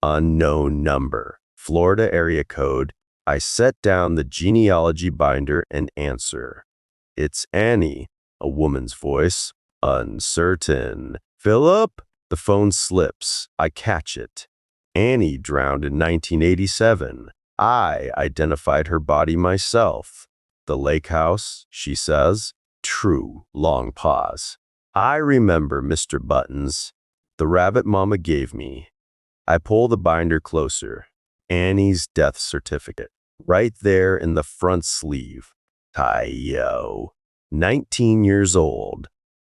Unknown number. Florida area code. I set down the genealogy binder and answer. It's Annie, a woman's voice. Uncertain. Philip? The phone slips. I catch it. Annie drowned in 1987. I identified her body myself. The lake house, she says. True. Long pause. I remember, Mr. Buttons. The rabbit Mama gave me. I pull the binder closer. Annie's death certificate. Right there in the front sleeve. Tyo. 19 years old.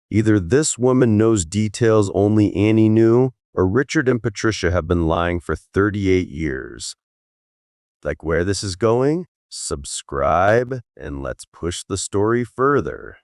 Either this woman knows details only Annie knew, or Richard and Patricia have been lying for 38 years. Like where this is going? Subscribe, and let's push the story further.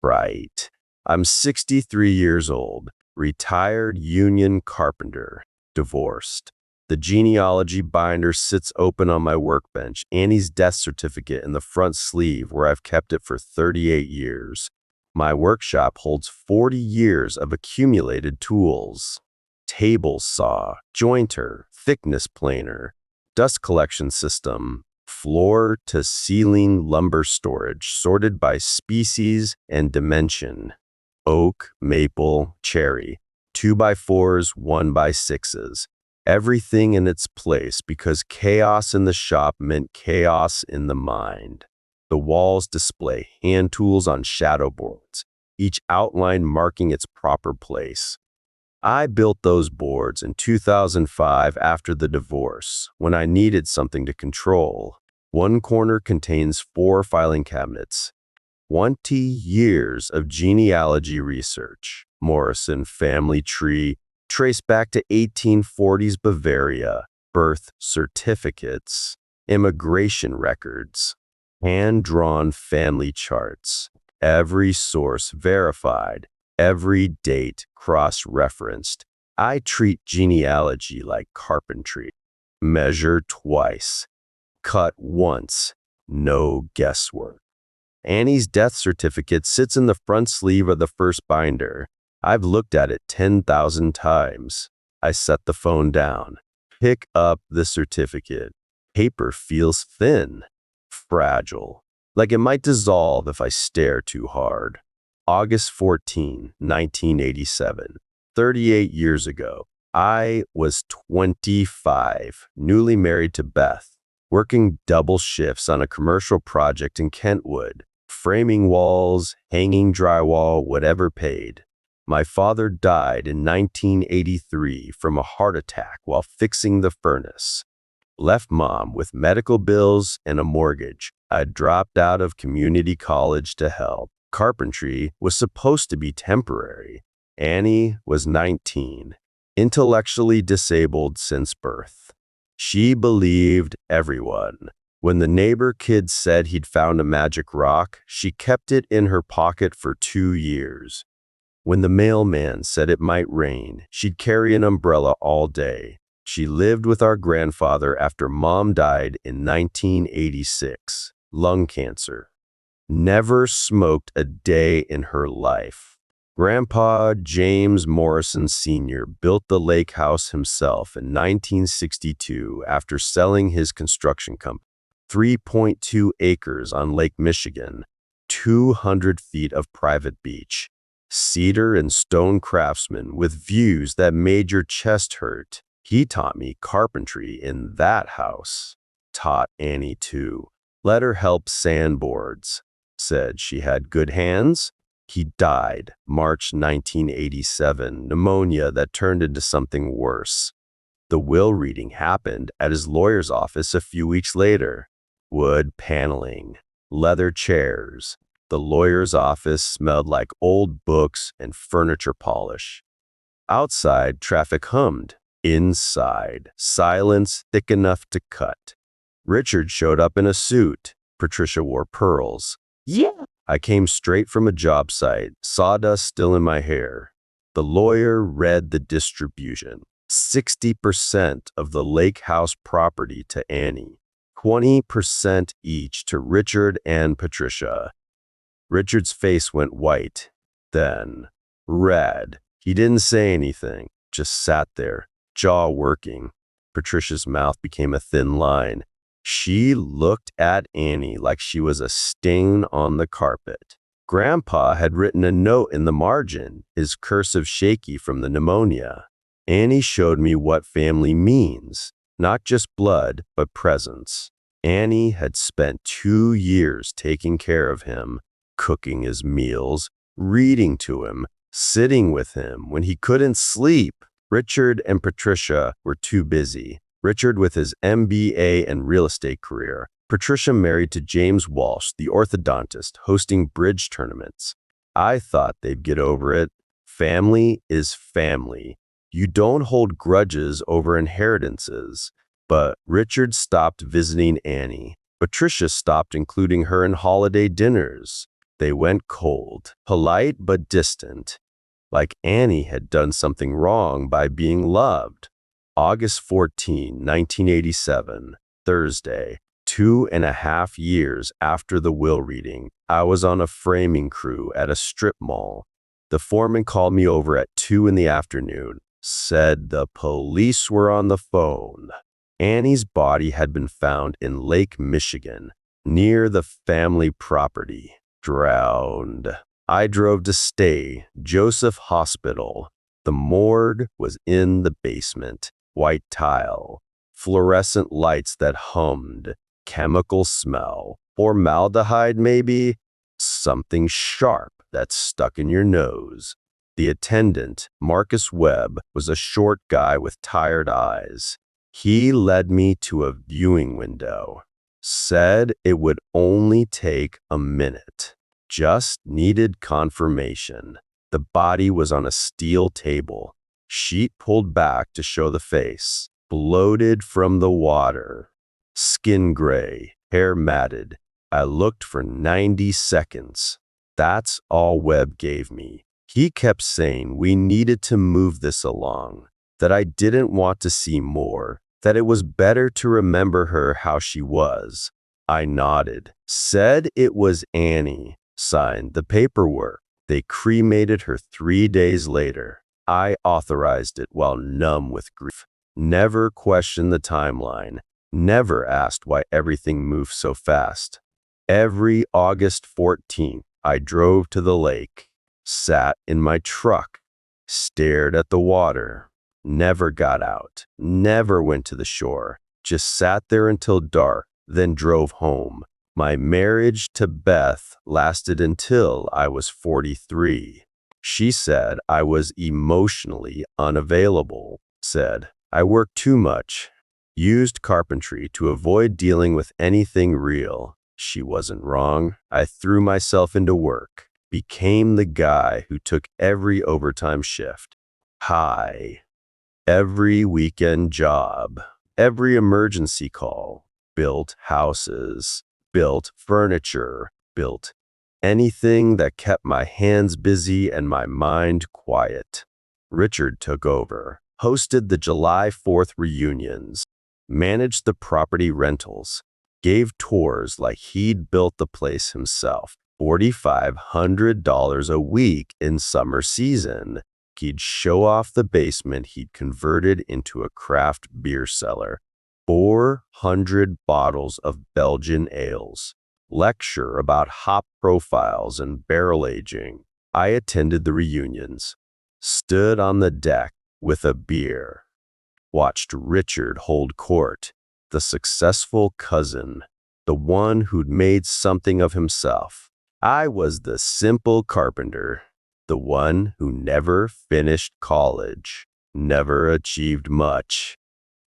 Right. I'm 63 years old, retired union carpenter, divorced. The genealogy binder sits open on my workbench, Annie's death certificate in the front sleeve where I've kept it for 38 years. My workshop holds 40 years of accumulated tools. Table saw, jointer, thickness planer, dust collection system, floor-to-ceiling lumber storage sorted by species and dimension. Oak, maple, cherry, 2x4s, 1x6s. Everything in its place because chaos in the shop meant chaos in the mind. The walls display hand tools on shadow boards, each outline marking its proper place. I built those boards in 2005 after the divorce, when I needed something to control. One corner contains 4 filing cabinets. 20 years of genealogy research. Morrison family tree, traced back to 1840s Bavaria. Birth certificates. Immigration records. Hand-drawn family charts. Every source verified. Every date cross-referenced. I treat genealogy like carpentry. Measure twice. Cut once. No guesswork. Annie's death certificate sits in the front sleeve of the first binder. I've looked at it 10,000 times. I set the phone down. Pick up the certificate. Paper feels thin. Fragile. Like it might dissolve if I stare too hard. August 14, 1987. 38 years ago. I was 25, newly married to Beth, working double shifts on a commercial project in Kentwood, framing walls, hanging drywall, whatever paid. My father died in 1983 from a heart attack while fixing the furnace. Left Mom with medical bills and a mortgage. I dropped out of community college to help. Carpentry was supposed to be temporary. Annie was 19, intellectually disabled since birth. She believed everyone. When the neighbor kid said he'd found a magic rock, she kept it in her pocket for 2 years. When the mailman said it might rain, she'd carry an umbrella all day. She lived with our grandfather after Mom died in 1986, lung cancer. Never smoked a day in her life. Grandpa James Morrison Sr. built the lake house himself in 1962 after selling his construction company. 3.2 acres on Lake Michigan, 200 feet of private beach. Cedar and stone craftsman with views that made your chest hurt. He taught me carpentry in that house. Taught Annie too. Let her help sandboards. Said she had good hands. He died March 1987, pneumonia that turned into something worse. The will reading happened at his lawyer's office a few weeks later. Wood paneling, leather chairs. The lawyer's office smelled like old books and furniture polish. Outside, traffic hummed. Inside, silence thick enough to cut. Richard showed up in a suit. Patricia wore pearls. Yeah. I came straight from a job site, sawdust still in my hair. The lawyer read the distribution. 60% of the lake house property to Annie. 20% each to Richard and Patricia. Richard's face went white, then red. He didn't say anything, just sat there, jaw working. Patricia's mouth became a thin line. She looked at Annie like she was a stain on the carpet. Grandpa had written a note in the margin, his cursive shaky from the pneumonia. Annie showed me what family means, not just blood, but presence. Annie had spent 2 years taking care of him, cooking his meals, reading to him, sitting with him when he couldn't sleep. Richard and Patricia were too busy. Richard with his MBA and real estate career. Patricia married to James Walsh, the orthodontist, hosting bridge tournaments. I thought they'd get over it. Family is family. You don't hold grudges over inheritances. But Richard stopped visiting Annie. Patricia stopped including her in holiday dinners. They went cold, polite but distant, like Annie had done something wrong by being loved. August 14, 1987, Thursday, 2.5 years after the will reading, I was on a framing crew at a strip mall. The foreman called me over at 2 in the afternoon, said the police were on the phone. Annie's body had been found in Lake Michigan, near the family property, drowned. I drove to Stay Joseph Hospital. The morgue was in the basement, white tile, fluorescent lights that hummed, chemical smell, formaldehyde maybe, something sharp that stuck in your nose. The attendant, Marcus Webb, was a short guy with tired eyes. He led me to a viewing window, said it would only take a minute, just needed confirmation. The body was on a steel table, sheet pulled back to show the face, bloated from the water, skin gray, hair matted. I looked for 90 seconds. That's all Webb gave me. He kept saying we needed to move this along, that I didn't want to see more, that it was better to remember her how she was. I nodded, said it was Annie, signed the paperwork. They cremated her 3 days later. I authorized it while numb with grief. Never questioned the timeline, never asked why everything moved so fast. Every August 14th, I drove to the lake, sat in my truck, stared at the water, never got out, never went to the shore, just sat there until dark, then drove home. My marriage to Beth lasted until I was 43. She said I was emotionally unavailable, said I worked too much, used carpentry to avoid dealing with anything real. She wasn't wrong. I threw myself into work, became the guy who took every overtime shift. Every weekend job, every emergency call, built houses, built furniture, built anything that kept my hands busy and my mind quiet. Richard took over, hosted the July 4th reunions, managed the property rentals, gave tours like he'd built the place himself. $4,500 a week in summer season. He'd show off the basement he'd converted into a craft beer cellar. 400 bottles of Belgian ales. Lecture about hop profiles and barrel aging. I attended the reunions, stood on the deck with a beer, watched Richard hold court, the successful cousin, the one who'd made something of himself. I was the simple carpenter, the one who never finished college, never achieved much,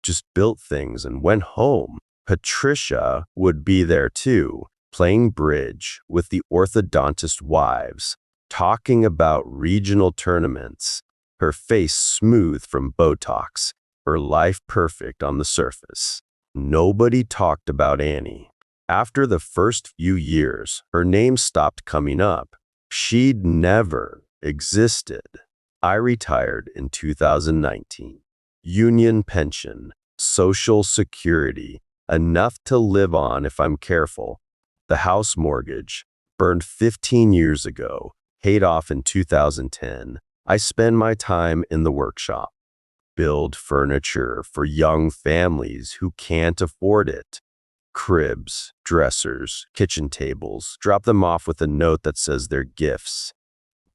just built things and went home. Patricia would be there too, playing bridge with the orthodontist wives, talking about regional tournaments, her face smooth from Botox, her life perfect on the surface. Nobody talked about Annie. After the first few years, her name stopped coming up. She'd never existed. I retired in 2019. Union pension, Social Security, enough to live on if I'm careful. The house mortgage, burned 15 years ago, paid off in 2010. I spend my time in the workshop, build furniture for young families who can't afford it. Cribs, dressers, kitchen tables, drop them off with a note that says they're gifts.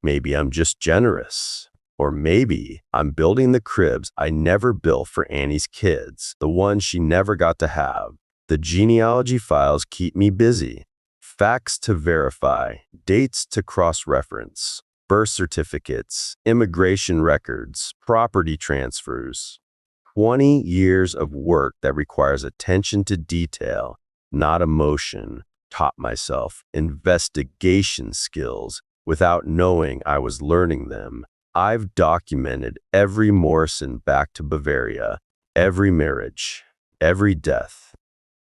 Maybe I'm just generous. Or maybe I'm building the cribs I never built for Annie's kids, the ones she never got to have. The genealogy files keep me busy. Facts to verify, dates to cross-reference, birth certificates, immigration records, property transfers. 20 years of work that requires attention to detail, not emotion, taught myself investigation skills without knowing I was learning them. I've documented every Morrison back to Bavaria, every marriage, every death,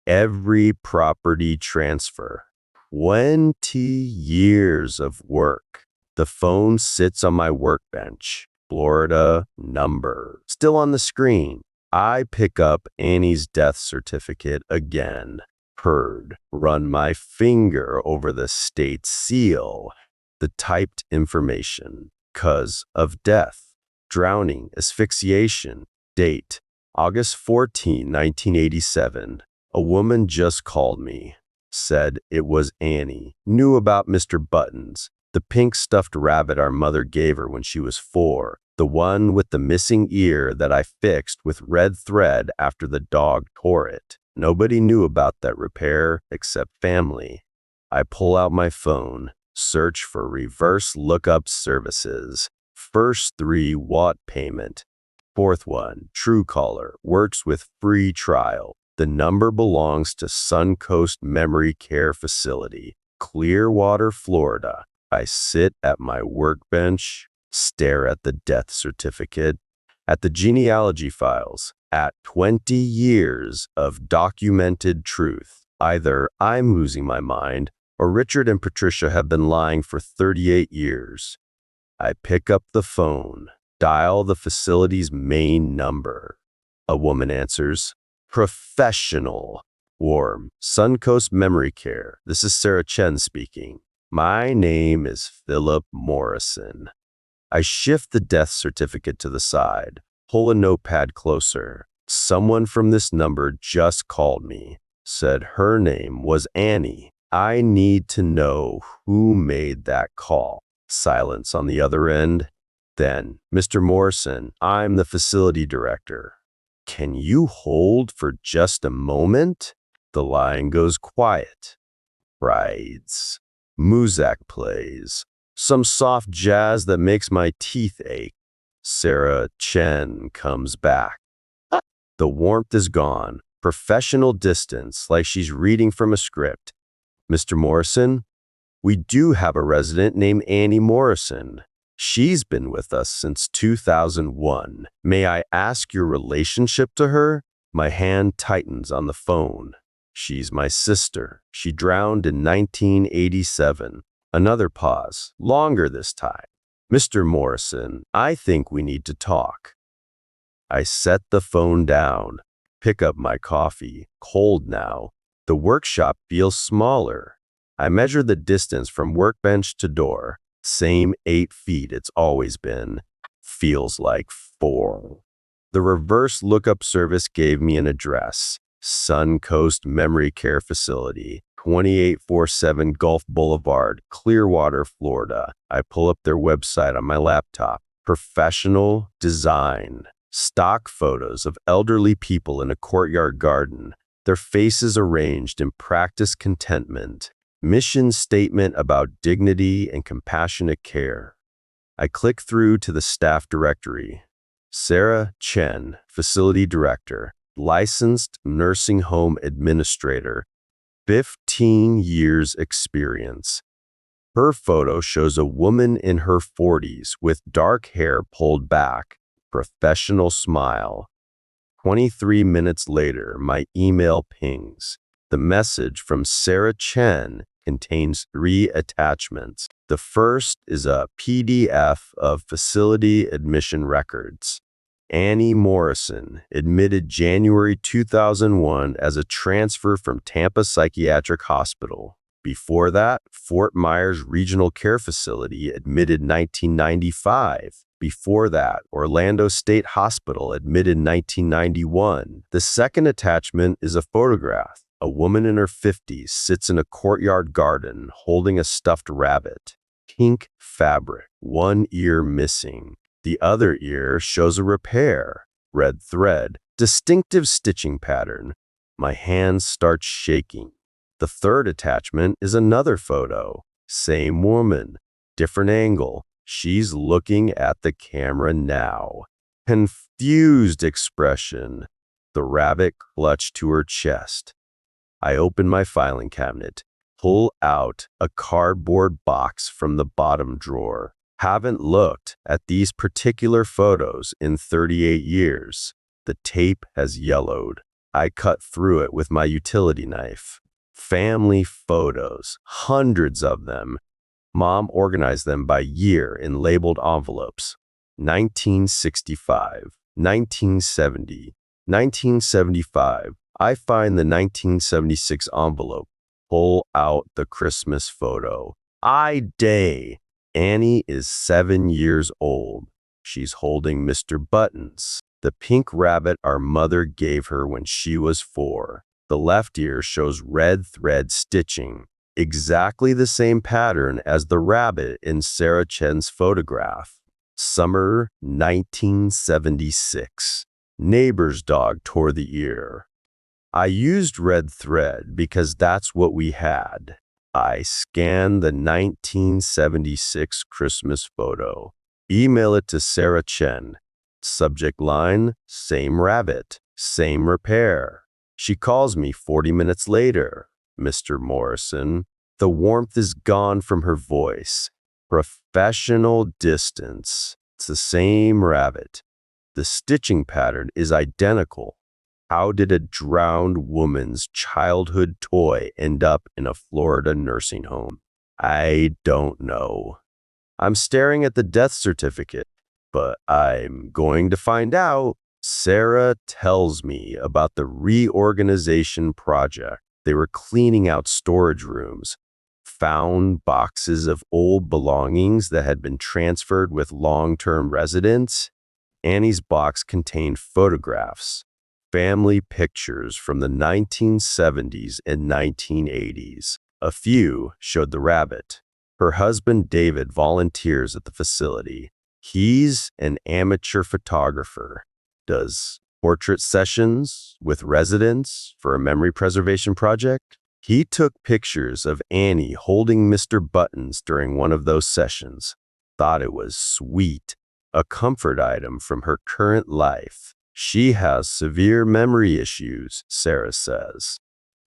every property transfer. 20 years of work. The phone sits on my workbench. Florida number. Still on the screen. I pick up Annie's death certificate again. Heard. Run my finger over the state seal. The typed information. Cause of death. Drowning, asphyxiation. Date. August 14, 1987. A woman just called me. Said it was Annie. Knew about Mr. Buttons. The pink stuffed rabbit our mother gave her when she was 4. The one with the missing ear that I fixed with red thread after the dog tore it. Nobody knew about that repair except family. I pull out my phone, search for reverse lookup services. First 3 Watt payment. Fourth one, Truecaller, works with free trial. The number belongs to Suncoast Memory Care Facility, Clearwater, Florida. I sit at my workbench, stare at the death certificate, at the genealogy files, at 20 years of documented truth. Either I'm losing my mind, or Richard and Patricia have been lying for 38 years. I pick up the phone, dial the facility's main number. A woman answers. Professional. Warm. Suncoast Memory Care. This is Sarah Chen speaking. My name is Philip Morrison. I shift the death certificate to the side, pull a notepad closer. Someone from this number just called me, said her name was Annie. I need to know who made that call. Silence on the other end. Then, Mr. Morrison, I'm the facility director. Can you hold for just a moment? The line goes quiet. Rides. Muzak plays. Some soft jazz that makes my teeth ache. Sarah Chen comes back. The warmth is gone. Professional distance, like she's reading from a script. Mr. Morrison, we do have a resident named Annie Morrison. She's been with us since 2001. May I ask your relationship to her? My hand tightens on the phone. She's my sister. She drowned in 1987. Another pause, longer this time. Mr. Morrison, I think we need to talk. I set the phone down, pick up my coffee, cold now. The workshop feels smaller. I measure the distance from workbench to door. Same 8 feet it's always been. Feels like 4. The reverse lookup service gave me an address. Suncoast Memory Care Facility, 2847 Gulf Boulevard, Clearwater, Florida. I pull up their website on my laptop. Professional design. Stock photos of elderly people in a courtyard garden, their faces arranged in practiced contentment. Mission statement about dignity and compassionate care. I click through to the staff directory. Sarah Chen, Facility Director, Licensed Nursing Home Administrator, 15 years experience. Her photo shows a woman in her 40s with dark hair pulled back, professional smile. 23 minutes later, my email pings. The message from Sarah Chen contains 3 attachments. The first is a PDF of facility admission records. Annie Morrison, admitted January 2001 as a transfer from Tampa Psychiatric Hospital. Before that, Fort Myers Regional Care Facility, admitted 1995. Before that, Orlando State Hospital, admitted 1991. The second attachment is a photograph. A woman in her 50s sits in a courtyard garden holding a stuffed rabbit. Pink fabric, one ear missing. The other ear shows a repair. Red thread, distinctive stitching pattern. My hands start shaking. The third attachment is another photo. Same woman, different angle. She's looking at the camera now. Confused expression. The rabbit clutched to her chest. I open my filing cabinet, pull out a cardboard box from the bottom drawer. Haven't looked at these particular photos in 38 years. The tape has yellowed. I cut through it with my utility knife. Family photos, hundreds of them. Mom organized them by year in labeled envelopes. 1965, 1970, 1975. I find the 1976 envelope. Pull out the Christmas photo. Day. Annie is 7 years old. She's holding Mr. Buttons, the pink rabbit our mother gave her when she was 4. The left ear shows red thread stitching, exactly the same pattern as the rabbit in Sarah Chen's photograph. Summer 1976. Neighbor's dog tore the ear. I used red thread because that's what we had. I scan the 1976 Christmas photo. Email it to Sarah Chen. Subject line, same rabbit, same repair. She calls me 40 minutes later. Mr. Morrison. The warmth is gone from her voice. Professional distance. It's the same rabbit. The stitching pattern is identical. How did a drowned woman's childhood toy end up in a Florida nursing home? I don't know. I'm staring at the death certificate, but I'm going to find out. Sarah tells me about the reorganization project. They were cleaning out storage rooms, found boxes of old belongings that had been transferred with long-term residents. Annie's box contained photographs, family pictures from the 1970s and 1980s. A few showed the rabbit. Her husband David volunteers at the facility. He's an amateur photographer, does portrait sessions with residents for a memory preservation project. He took pictures of Annie holding Mr. Buttons during one of those sessions. Thought it was sweet, a comfort item from her current life. She has severe memory issues, Sarah says.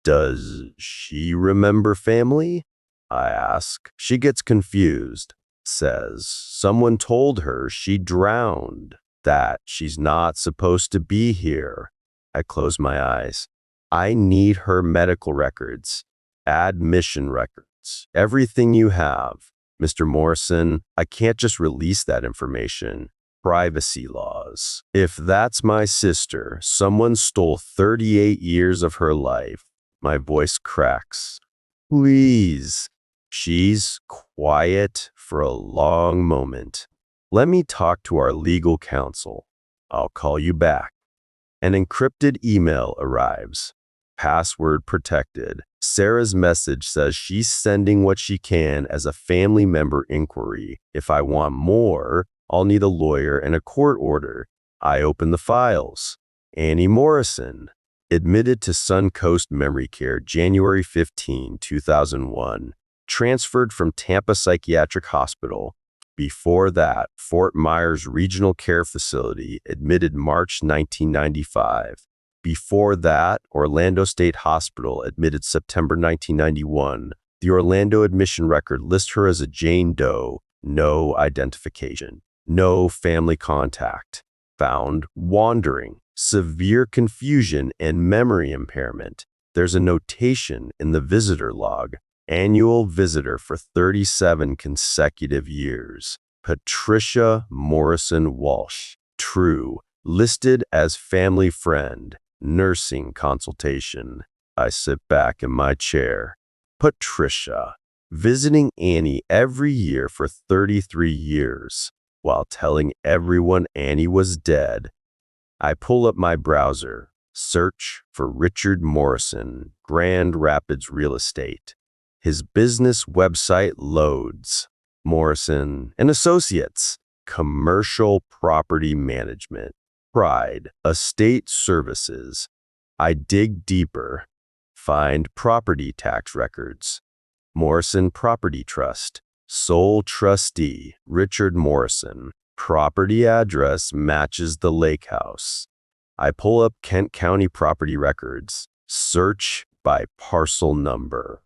Does she remember family? I ask. She gets confused. Says someone told her she drowned, that she's not supposed to be here. I close my eyes. I need her medical records, admission records, everything you have. Mr. Morrison, I can't just release that information. Privacy laws. If that's my sister, someone stole 38 years of her life. My voice cracks. Please. She's quiet for a long moment. Let me talk to our legal counsel. I'll call you back. An encrypted email arrives. Password protected. Sarah's message says she's sending what she can as a family member inquiry. If I want more, I'll need a lawyer and a court order. I open the files. Annie Morrison. Admitted to Suncoast Memory Care January 15, 2001. Transferred from Tampa Psychiatric Hospital. Before that, Fort Myers Regional Care Facility, admitted March 1995. Before that, Orlando State Hospital, admitted September 1991. The Orlando admission record lists her as a Jane Doe, no identification, no family contact. Found wandering, severe confusion, and memory impairment. There's a notation in the visitor log. Annual visitor for 37 consecutive years. Patricia Morrison Walsh. True. Listed as family friend. Nursing consultation. I sit back in my chair. Patricia. Visiting Annie every year for 33 years. while telling everyone Annie was dead. I pull up my browser, search for Richard Morrison, Grand Rapids Real Estate. His business website loads. Morrison and Associates, Commercial Property Management, Pride, Estate Services. I dig deeper, find property tax records. Morrison Property Trust, sole trustee, Richard Morrison. Property address matches the lake house. I pull up Kent County property records, search by parcel number.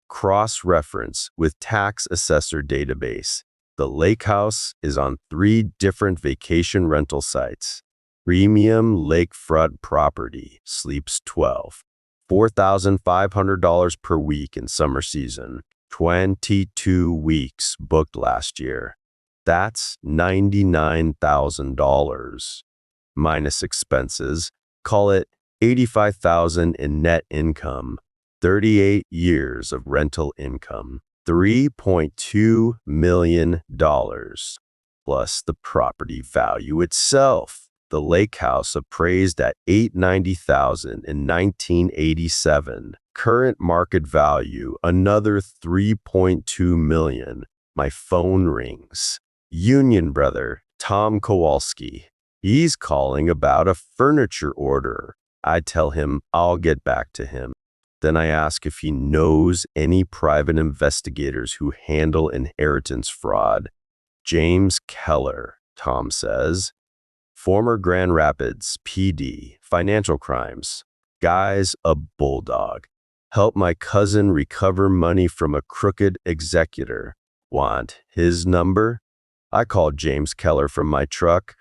Cross-reference with tax assessor database. The lake house is on 3 different vacation rental sites. Premium lakefront property, sleeps 12. $4,500 per week in summer season. 22 weeks booked last year. That's $99,000. Minus expenses, call it $85,000 in net income. 38 years of rental income, $3.2 million, plus the property value itself. The lake house appraised at $890,000 in 1987. Current market value, another $3.2 million. My phone rings. Union brother, Tom Kowalski. He's calling about a furniture order. I tell him I'll get back to him. Then I ask if he knows any private investigators who handle inheritance fraud. James Keller, Tom says. Former Grand Rapids PD, financial crimes. Guy's a bulldog. Help my cousin recover money from a crooked executor. Want his number? I called James Keller from my truck.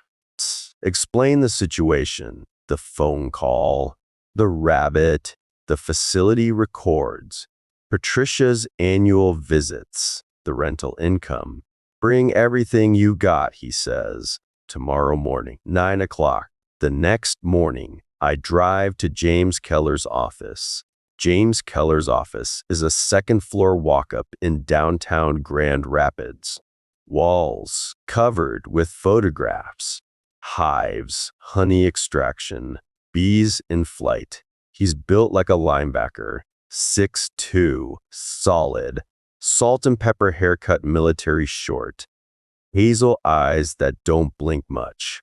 Explain the situation. The phone call. The rabbit. The facility records. Patricia's annual visits. The rental income. Bring everything you got, he says. Tomorrow morning, 9 o'clock. The next morning, I drive to James Keller's office. James Keller's office is a second-floor walk-up in downtown Grand Rapids. Walls covered with photographs. Hives, honey extraction, bees in flight. He's built like a linebacker, 6'2", solid, salt and pepper haircut, military short, hazel eyes that don't blink much.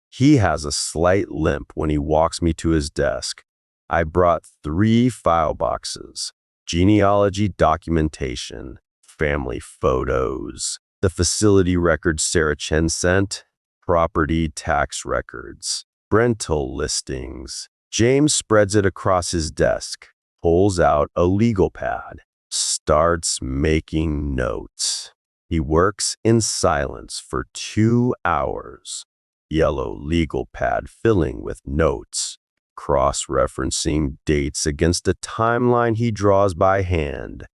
He has a slight limp when he walks me to his desk. I brought 3 file boxes, genealogy documentation, family photos, the facility records Sarah Chen sent, property tax records, rental listings. James spreads it across his desk, pulls out a legal pad, starts making notes. He works in silence for 2 hours. Yellow legal pad filling with notes, cross-referencing dates against a timeline he draws by hand,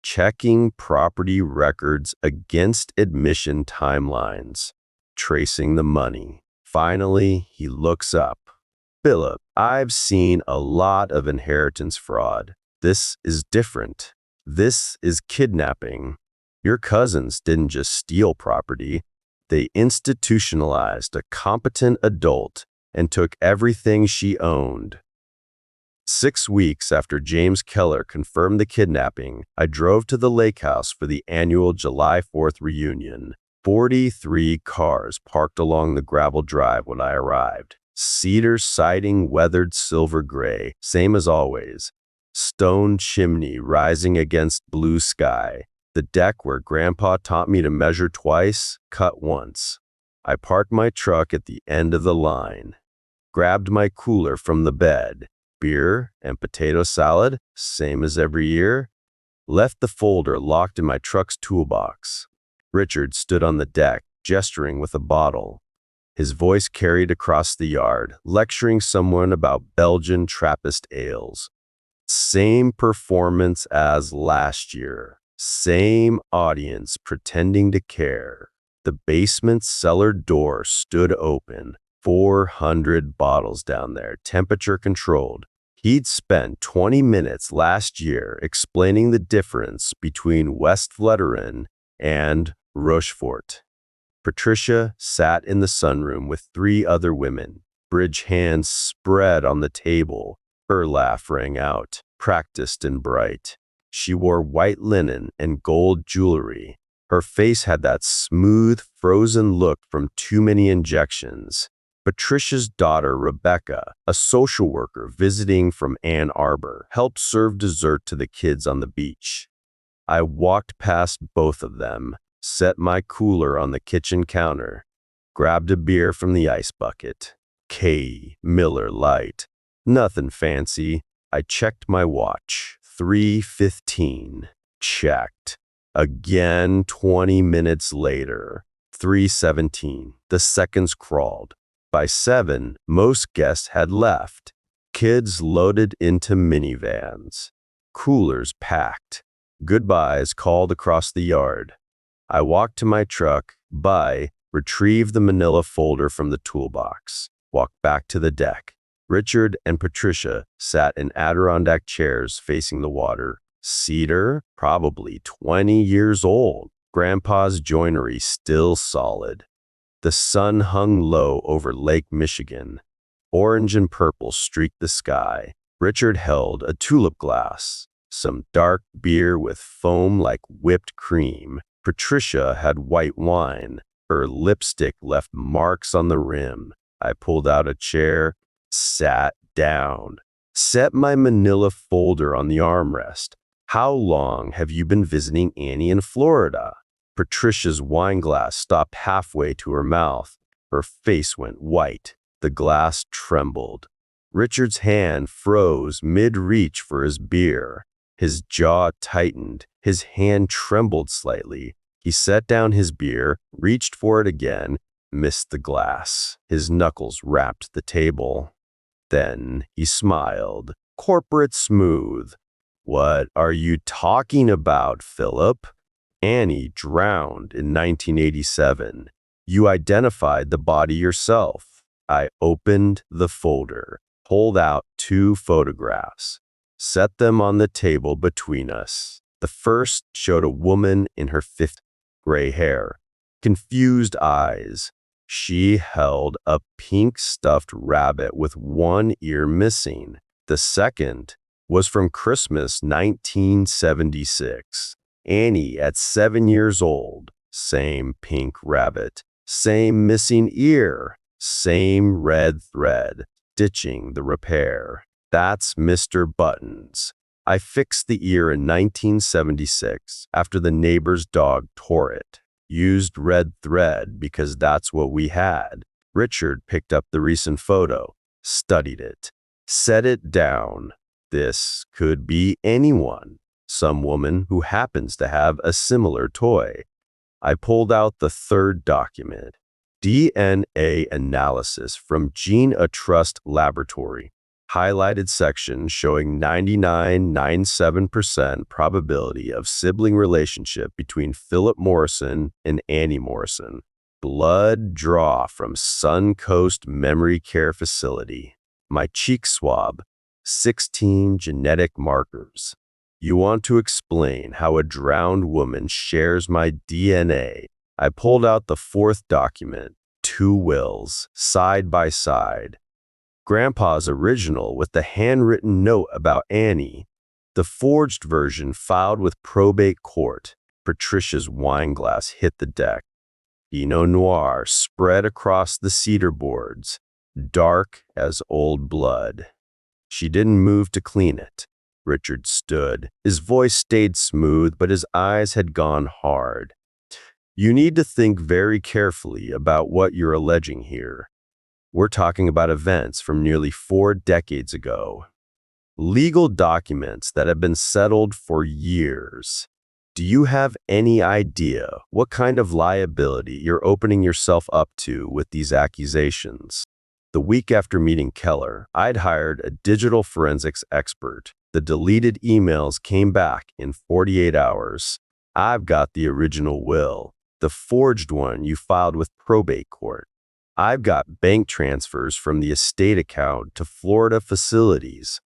checking property records against admission timelines, tracing the money. Finally, he looks up. Philip, I've seen a lot of inheritance fraud. This is different. This is kidnapping. Your cousins didn't just steal property. They institutionalized a competent adult and took everything she owned. 6 weeks after James Keller confirmed the kidnapping, I drove to the lake house for the annual July 4th reunion. 43 cars parked along the gravel drive when I arrived. Cedar siding weathered silver gray, same as always. Stone chimney rising against blue sky. The deck where Grandpa taught me to measure twice, cut once. I parked my truck at the end of the line. Grabbed my cooler from the bed. Beer and potato salad, same as every year. Left the folder locked in my truck's toolbox. Richard stood on the deck, gesturing with a bottle. His voice carried across the yard, lecturing someone about Belgian Trappist ales. Same performance as last year. Same audience pretending to care. The basement cellar door stood open. 400 bottles down there, temperature controlled. He'd spent 20 minutes last year explaining the difference between West Flatiron and Rochefort. Patricia sat in the sunroom with 3 other women, bridge hands spread on the table. Her laugh rang out, practiced and bright. She wore white linen and gold jewelry. Her face had that smooth, frozen look from too many injections. Patricia's daughter, Rebecca, a social worker visiting from Ann Arbor, helped serve dessert to the kids on the beach. I walked past both of them, set my cooler on the kitchen counter, grabbed a beer from the ice bucket. K. Miller Lite. Nothing fancy. I checked my watch. 3:15. Checked. Again 20 minutes later. 3:17. The seconds crawled. By 7, most guests had left. Kids loaded into minivans. Coolers packed. Goodbyes called across the yard. I walked to my truck, retrieved the manila folder from the toolbox, walked back to the deck. Richard and Patricia sat in Adirondack chairs facing the water. Cedar, probably 20 years old. Grandpa's joinery still solid. The sun hung low over Lake Michigan. Orange and purple streaked the sky. Richard held a tulip glass, some dark beer with foam like whipped cream. Patricia had white wine. Her lipstick left marks on the rim. I pulled out a chair, sat down, set my manila folder on the armrest. How long have you been visiting Annie in Florida? Patricia's wine glass stopped halfway to her mouth. Her face went white. The glass trembled. Richard's hand froze mid-reach for his beer. His jaw tightened. His hand trembled slightly. He set down his beer, reached for it again, missed the glass. His knuckles rapped the table. Then he smiled. Corporate smooth. What are you talking about, Philip? Annie drowned in 1987. You identified the body yourself. I opened the folder, pulled out 2 photographs, set them on the table between us. The first showed a woman in her 50s, gray hair, confused eyes. She held a pink stuffed rabbit with one ear missing. The second was from Christmas 1976. Annie at 7 years old, same pink rabbit, same missing ear, same red thread, stitching the repair. That's Mr. Buttons. I fixed the ear in 1976 after the neighbor's dog tore it. Used red thread because that's what we had. Richard picked up the recent photo, studied it, set it down. This could be anyone. Some woman who happens to have a similar toy. I pulled out the third document. DNA analysis from GeneAtrust Laboratory. Highlighted section showing 99.97% probability of sibling relationship between Philip Morrison and Annie Morrison. Blood draw from Suncoast Memory Care Facility. My cheek swab. 16 genetic markers. You want to explain how a drowned woman shares my DNA. I pulled out the fourth document, 2 wills, side by side. Grandpa's original with the handwritten note about Annie. The forged version filed with probate court. Patricia's wine glass hit the deck. Pinot Noir spread across the cedar boards, dark as old blood. She didn't move to clean it. Richard stood. His voice stayed smooth, but his eyes had gone hard. You need to think very carefully about what you're alleging here. We're talking about events from nearly 4 decades ago. Legal documents that have been settled for years. Do you have any idea what kind of liability you're opening yourself up to with these accusations? The week after meeting Keller, I'd hired a digital forensics expert. The deleted emails came back in 48 hours. I've got the original will, the forged one you filed with probate court. I've got bank transfers from the estate account to Florida facilities.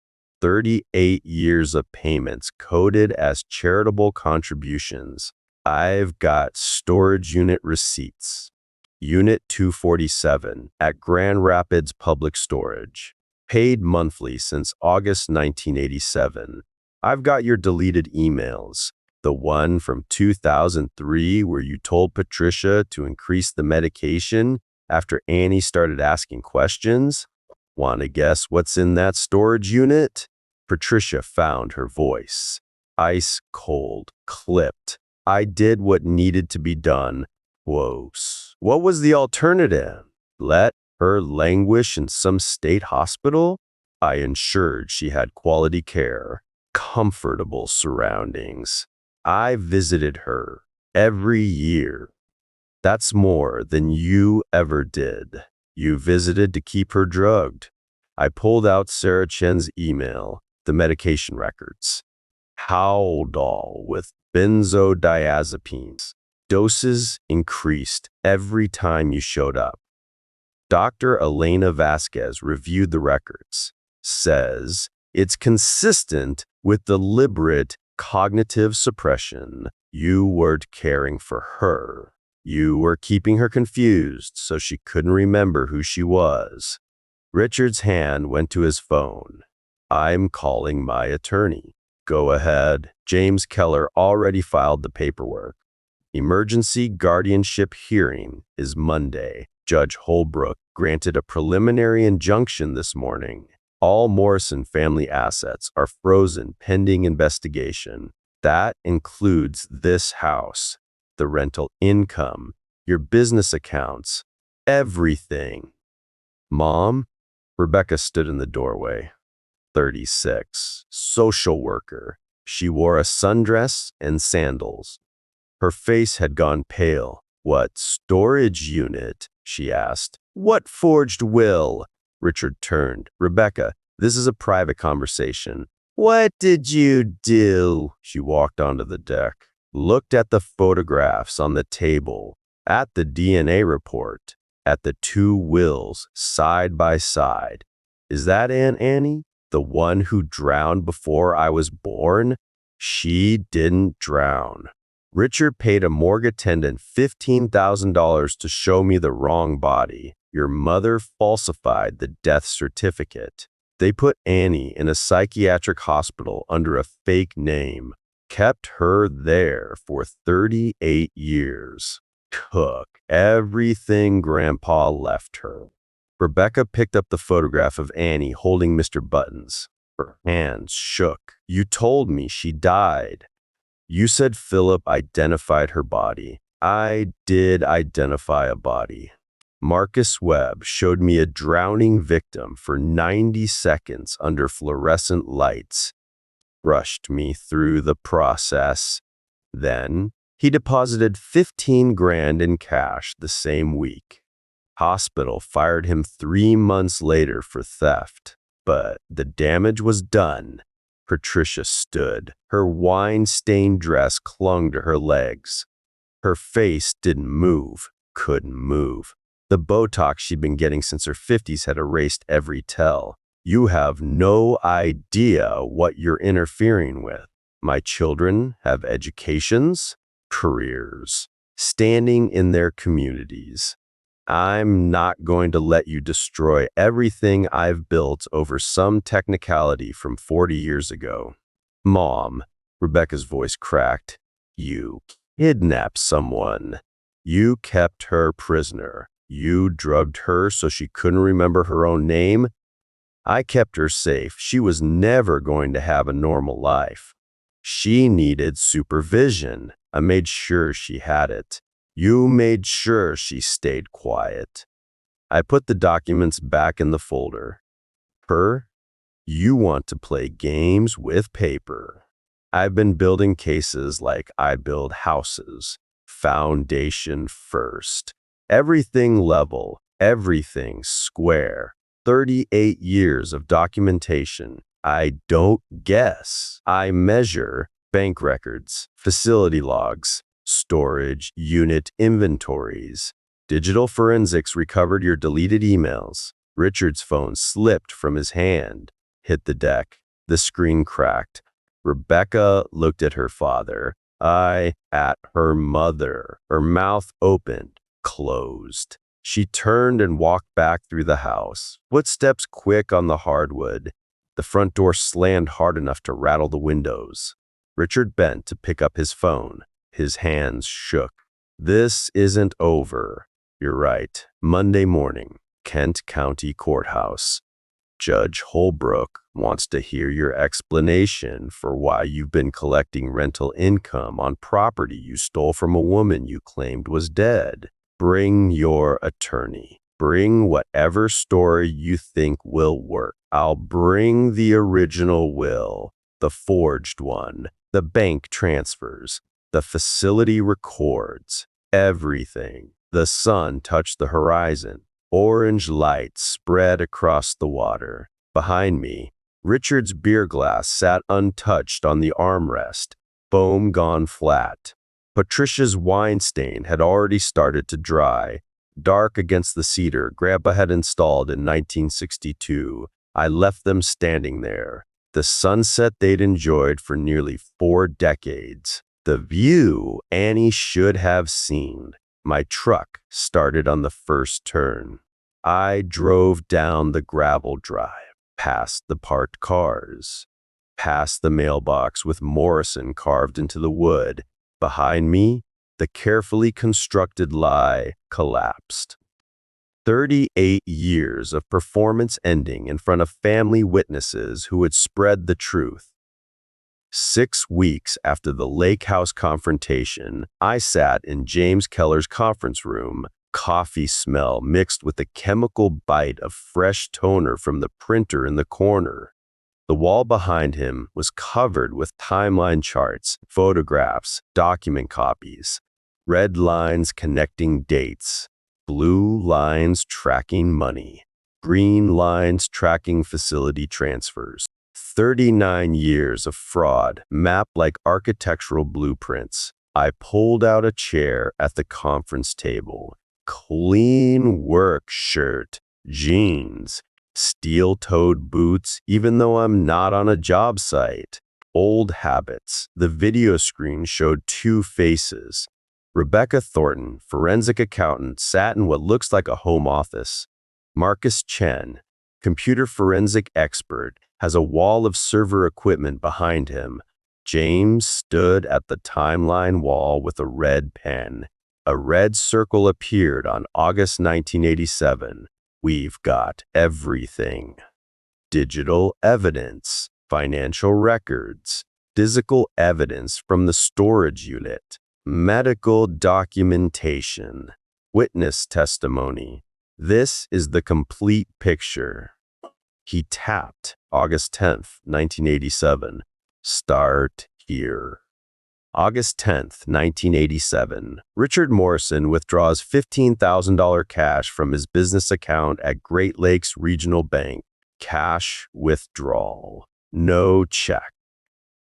38 years of payments coded as charitable contributions. I've got storage unit receipts. Unit 247 at Grand Rapids Public Storage. Paid monthly since August 1987. I've got your deleted emails. The one from 2003 where you told Patricia to increase the medication after Annie started asking questions. Want to guess what's in that storage unit? Patricia found her voice. Ice cold, clipped. I did what needed to be done. Whoas. What was the alternative? Let her languish in some state hospital? I ensured she had quality care, comfortable surroundings. I visited her every year. That's more than you ever did. You visited to keep her drugged. I pulled out Sarah Chen's email, the medication records. Haldol with benzodiazepines. Doses increased every time you showed up. Dr. Elena Vasquez reviewed the records. Says it's consistent with deliberate cognitive suppression. You weren't caring for her. You were keeping her confused so she couldn't remember who she was. Richard's hand went to his phone. I'm calling my attorney. Go ahead. James Keller already filed the paperwork. Emergency guardianship hearing is Monday. Judge Holbrook granted a preliminary injunction this morning. All Morrison family assets are frozen pending investigation. That includes this house, the rental income, your business accounts, everything. Mom? Rebecca stood in the doorway. 36, social worker. She wore a sundress and sandals. Her face had gone pale. What storage unit? She asked. What forged will? Richard turned. Rebecca, this is a private conversation. What did you do? She walked onto the deck, looked at the photographs on the table, at the DNA report, at the two wills side by side. Is that Aunt Annie? The one who drowned before I was born? She didn't drown. Richard paid a morgue attendant $15,000 to show me the wrong body. Your mother falsified the death certificate. They put Annie in a psychiatric hospital under a fake name, kept her there for 38 years, took everything Grandpa left her. Rebecca picked up the photograph of Annie holding Mr. Buttons. Her hands shook. You told me she died. You said Philip identified her body. I did identify a body. Marcus Webb showed me a drowning victim for 90 seconds under fluorescent lights, rushed me through the process. Then he deposited 15 grand in cash the same week. Hospital fired him 3 months later for theft, but the damage was done. Patricia stood. Her wine-stained dress clung to her legs. Her face didn't move, couldn't move. The Botox she'd been getting since her 50s had erased every tell. You have no idea what you're interfering with. My children have educations, careers, standing in their communities. I'm not going to let you destroy everything I've built over some technicality from 40 years ago. Mom, Rebecca's voice cracked. You kidnapped someone. You kept her prisoner. You drugged her so she couldn't remember her own name. I kept her safe. She was never going to have a normal life. She needed supervision. I made sure she had it. You made sure she stayed quiet. I put the documents back in the folder. You want to play games with paper. I've been building cases like I build houses. Foundation first. Everything level, everything square. 38 years of documentation. I don't guess. I measure bank records, facility logs, storage unit inventories. Digital forensics recovered your deleted emails. Richard's phone slipped from his hand, hit the deck. The screen cracked. Rebecca looked at her father. At her mother. Her mouth opened. Closed. She turned and walked back through the house, footsteps quick on the hardwood. The front door slammed hard enough to rattle the windows. Richard bent to pick up his phone. His hands shook. This isn't over. You're right. Monday morning, Kent County Courthouse. Judge Holbrook wants to hear your explanation for why you've been collecting rental income on property you stole from a woman you claimed was dead. Bring your attorney. Bring whatever story you think will work. I'll bring the original will, the forged one, the bank transfers, the facility records, everything. The sun touched the horizon. Orange light spread across the water. Behind me, Richard's beer glass sat untouched on the armrest, foam gone flat. Patricia's wine stain had already started to dry, dark against the cedar Grandpa had installed in 1962. I left them standing there, the sunset they'd enjoyed for nearly 4 decades. The view Annie should have seen. My truck started on the first turn. I drove down the gravel drive, past the parked cars, past the mailbox with Morrison carved into the wood. Behind me, the carefully constructed lie collapsed. 38 years of performance ending in front of family witnesses who would spread the truth. 6 weeks after the Lake House confrontation, I sat in James Keller's conference room, coffee smell mixed with the chemical bite of fresh toner from the printer in the corner. The wall behind him was covered with timeline charts, photographs, document copies, red lines connecting dates, blue lines tracking money, green lines tracking facility transfers. 39 years of fraud mapped like architectural blueprints. I pulled out a chair at the conference table. Clean work shirt, jeans, steel-toed boots, even though I'm not on a job site. Old habits. The video screen showed 2 faces. Rebecca Thornton, forensic accountant, sat in what looks like a home office. Marcus Chen, computer forensic expert, has a wall of server equipment behind him. James stood at the timeline wall with a red pen. A red circle appeared on August 1987. We've got everything. Digital evidence, financial records, physical evidence from the storage unit, medical documentation, witness testimony. This is the complete picture. He tapped August 10th, 1987. Start here. August 10th, 1987. Richard Morrison withdraws $15,000 cash from his business account at Great Lakes Regional Bank. Cash withdrawal. No check.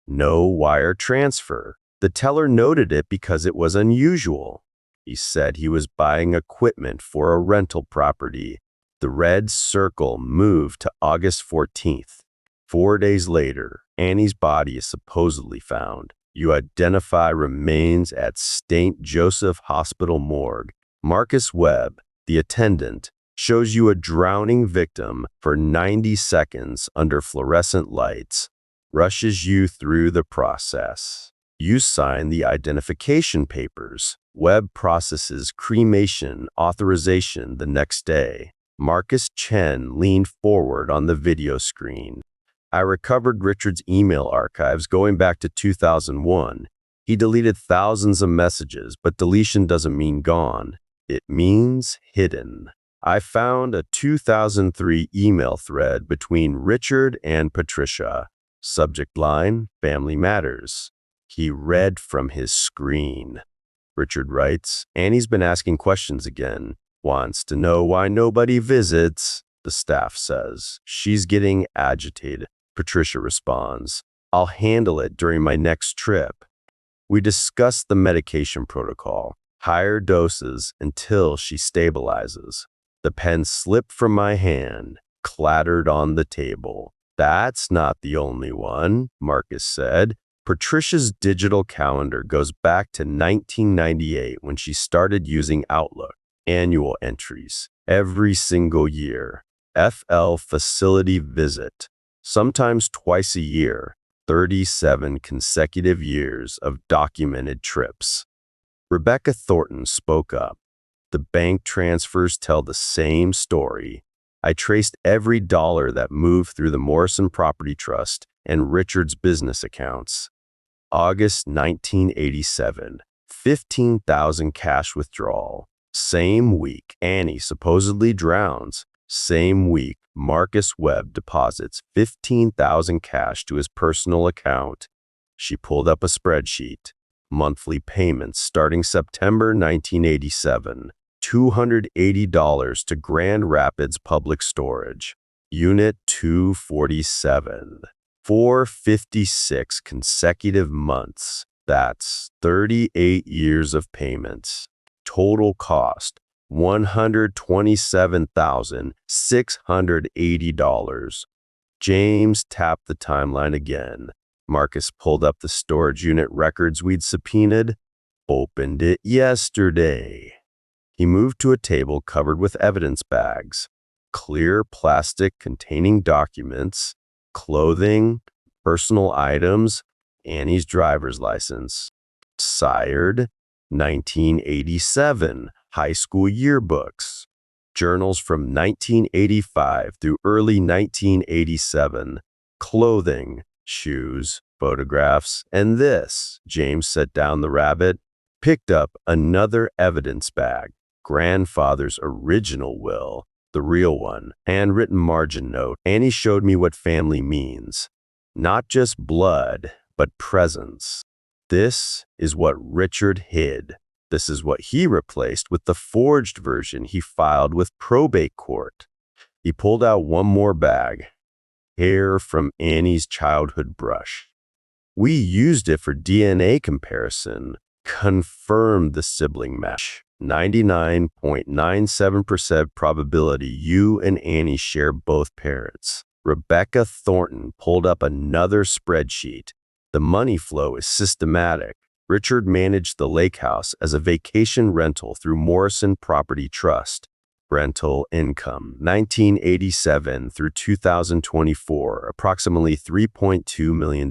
No wire transfer. The teller noted it because it was unusual. He said he was buying equipment for a rental property. The red circle moved to August 14th. 4 days later, Annie's body is supposedly found. You identify remains at St. Joseph Hospital morgue. Marcus Webb, the attendant, shows you a drowning victim for 90 seconds under fluorescent lights, rushes you through the process. You sign the identification papers. Webb processes cremation authorization the next day. Marcus Chen leaned forward on the video screen. I recovered Richard's email archives going back to 2001. He deleted thousands of messages, but deletion doesn't mean gone. It means hidden. I found a 2003 email thread between Richard and Patricia. Subject line, Family Matters. He read from his screen. Richard writes, Annie's been asking questions again. Wants to know why nobody visits, the staff says. She's getting agitated. Patricia responds, I'll handle it during my next trip. We discuss the medication protocol, higher doses until she stabilizes. The pen slipped from my hand, clattered on the table. That's not the only one, Marcus said. Patricia's digital calendar goes back to 1998 when she started using Outlook. Annual entries, every single year. FL facility visit, sometimes twice a year. 37 consecutive years of documented trips. Rebecca Thornton spoke up. The bank transfers tell the same story. I traced every dollar that moved through the Morrison Property Trust and Richard's business accounts. August 1987, 15,000 cash withdrawal. Same week, Annie supposedly drowns. Same week, Marcus Webb deposits 15,000 cash to his personal account. She pulled up a spreadsheet. Monthly payments starting September 1987. $280 to Grand Rapids Public Storage. Unit 247. 456 consecutive months. That's 38 years of payments. Total cost, $127,680. James tapped the timeline again. Marcus pulled up the storage unit records we'd subpoenaed. Opened it yesterday. He moved to a table covered with evidence bags. Clear plastic containing documents, clothing, personal items, Annie's driver's license. Sired, 1987, high school yearbooks. Journals from 1985 through early 1987. Clothing, shoes, photographs, and this. James set down the rabbit, picked up another evidence bag. Grandfather's original will, the real one, handwritten margin note. Annie showed me what family means. Not just blood, but presence. This is what Richard hid. This is what he replaced with the forged version he filed with probate court. He pulled out one more bag. Hair from Annie's childhood brush. We used it for DNA comparison. Confirmed the sibling match. 99.97% probability you and Annie share both parents. Rebecca Thornton pulled up another spreadsheet. The money flow is systematic. Richard managed the lake house as a vacation rental through Morrison Property Trust. Rental income, 1987 through 2024, approximately $3.2 million.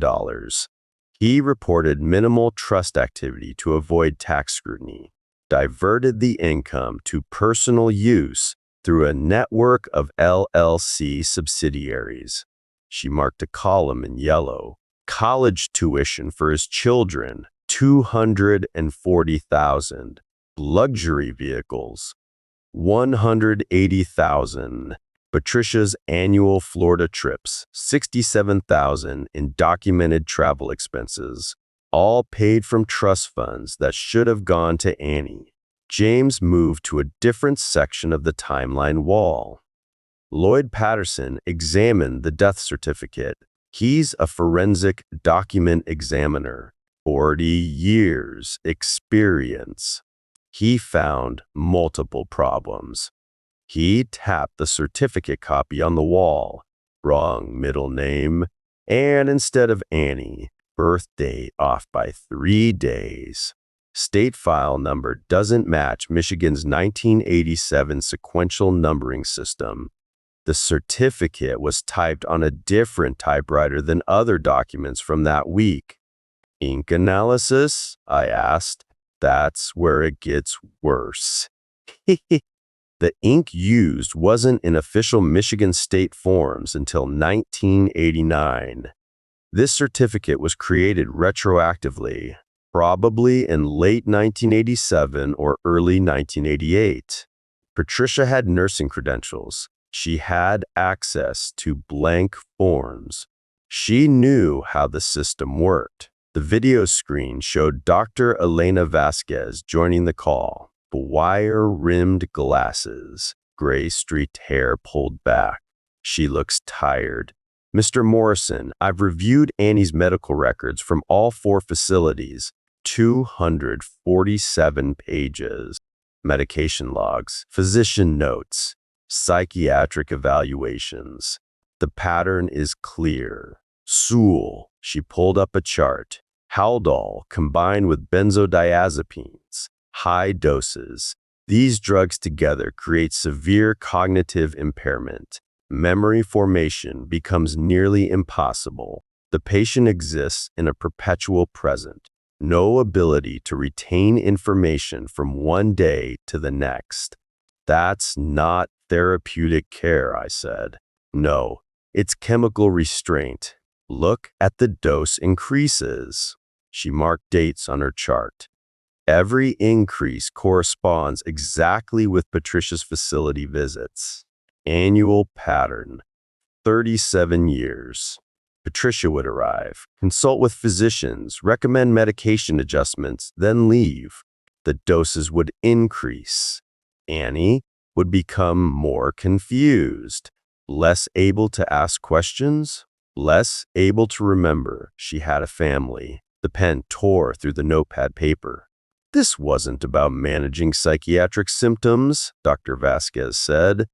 He reported minimal trust activity to avoid tax scrutiny. Diverted the income to personal use through a network of LLC subsidiaries. She marked a column in yellow. College tuition for his children, $240,000. Luxury vehicles, $180,000. Patricia's annual Florida trips, $67,000 in documented travel expenses, all paid from trust funds that should have gone to Annie. James moved to a different section of the timeline wall. Lloyd Patterson examined the death certificate. He's a forensic document examiner, 40 years experience. He found multiple problems. He tapped the certificate copy on the wall. Wrong middle name, and instead of Annie, birth date off by 3 days. State file number doesn't match Michigan's 1987 sequential numbering system. The certificate was typed on a different typewriter than other documents from that week. Ink analysis? I asked. That's where it gets worse. The ink used wasn't in official Michigan state forms until 1989. This certificate was created retroactively, probably in late 1987 or early 1988. Patricia had nursing credentials. She had access to blank forms. She knew how the system worked. The video screen showed Dr. Elena Vasquez joining the call. Wire-rimmed glasses, gray-streaked hair pulled back. She looks tired. Mr. Morrison, I've reviewed Annie's medical records from all 4 facilities. 247 pages. Medication logs, physician notes, psychiatric evaluations. The pattern is clear. Sool, she pulled up a chart. Haldol combined with benzodiazepines. High doses. These drugs together create severe cognitive impairment. Memory formation becomes nearly impossible. The patient exists in a perpetual present, no ability to retain information from one day to the next. That's not therapeutic care, I said. No, it's chemical restraint. Look at the dose increases. She marked dates on her chart. Every increase corresponds exactly with Patricia's facility visits. Annual pattern, 37 years. Patricia would arrive, consult with physicians, recommend medication adjustments, then leave. The doses would increase. Annie would become more confused, less able to ask questions, less able to remember she had a family. The pen tore through the notepad paper. This wasn't about managing psychiatric symptoms, Dr. Vasquez said.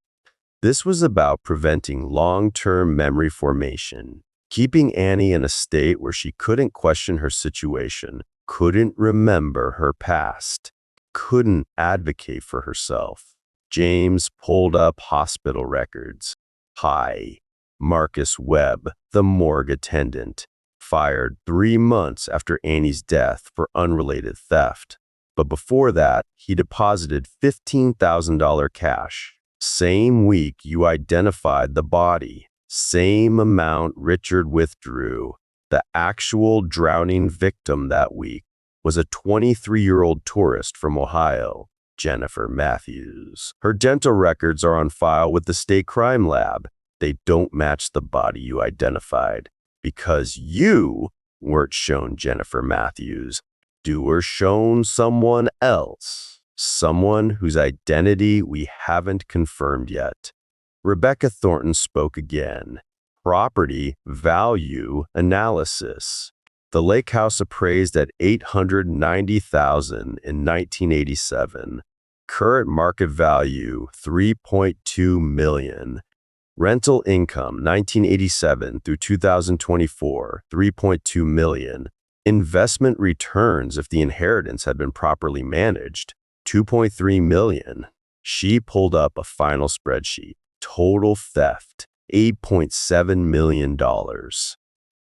This was about preventing long-term memory formation, keeping Annie in a state where she couldn't question her situation, couldn't remember her past, couldn't advocate for herself. James pulled up hospital records. Hi, Marcus Webb, the morgue attendant, fired 3 months after Annie's death for unrelated theft. But before that, he deposited $15,000 cash. Same week you identified the body. Same amount Richard withdrew. The actual drowning victim that week was a 23-year-old tourist from Ohio, Jennifer Matthews. Her dental records are on file with the state crime lab. They don't match the body you identified because you weren't shown Jennifer Matthews. You were shown someone else, someone whose identity we haven't confirmed yet. Rebecca Thornton spoke again. Property value analysis. The lake house appraised at $890,000 in 1987. Current market value $3.2 million. Rental income 1987 through 2024 $3.2 million. Investment returns if the inheritance had been properly managed, $2.3 million. She pulled up a final spreadsheet. Total theft, $8.7 million.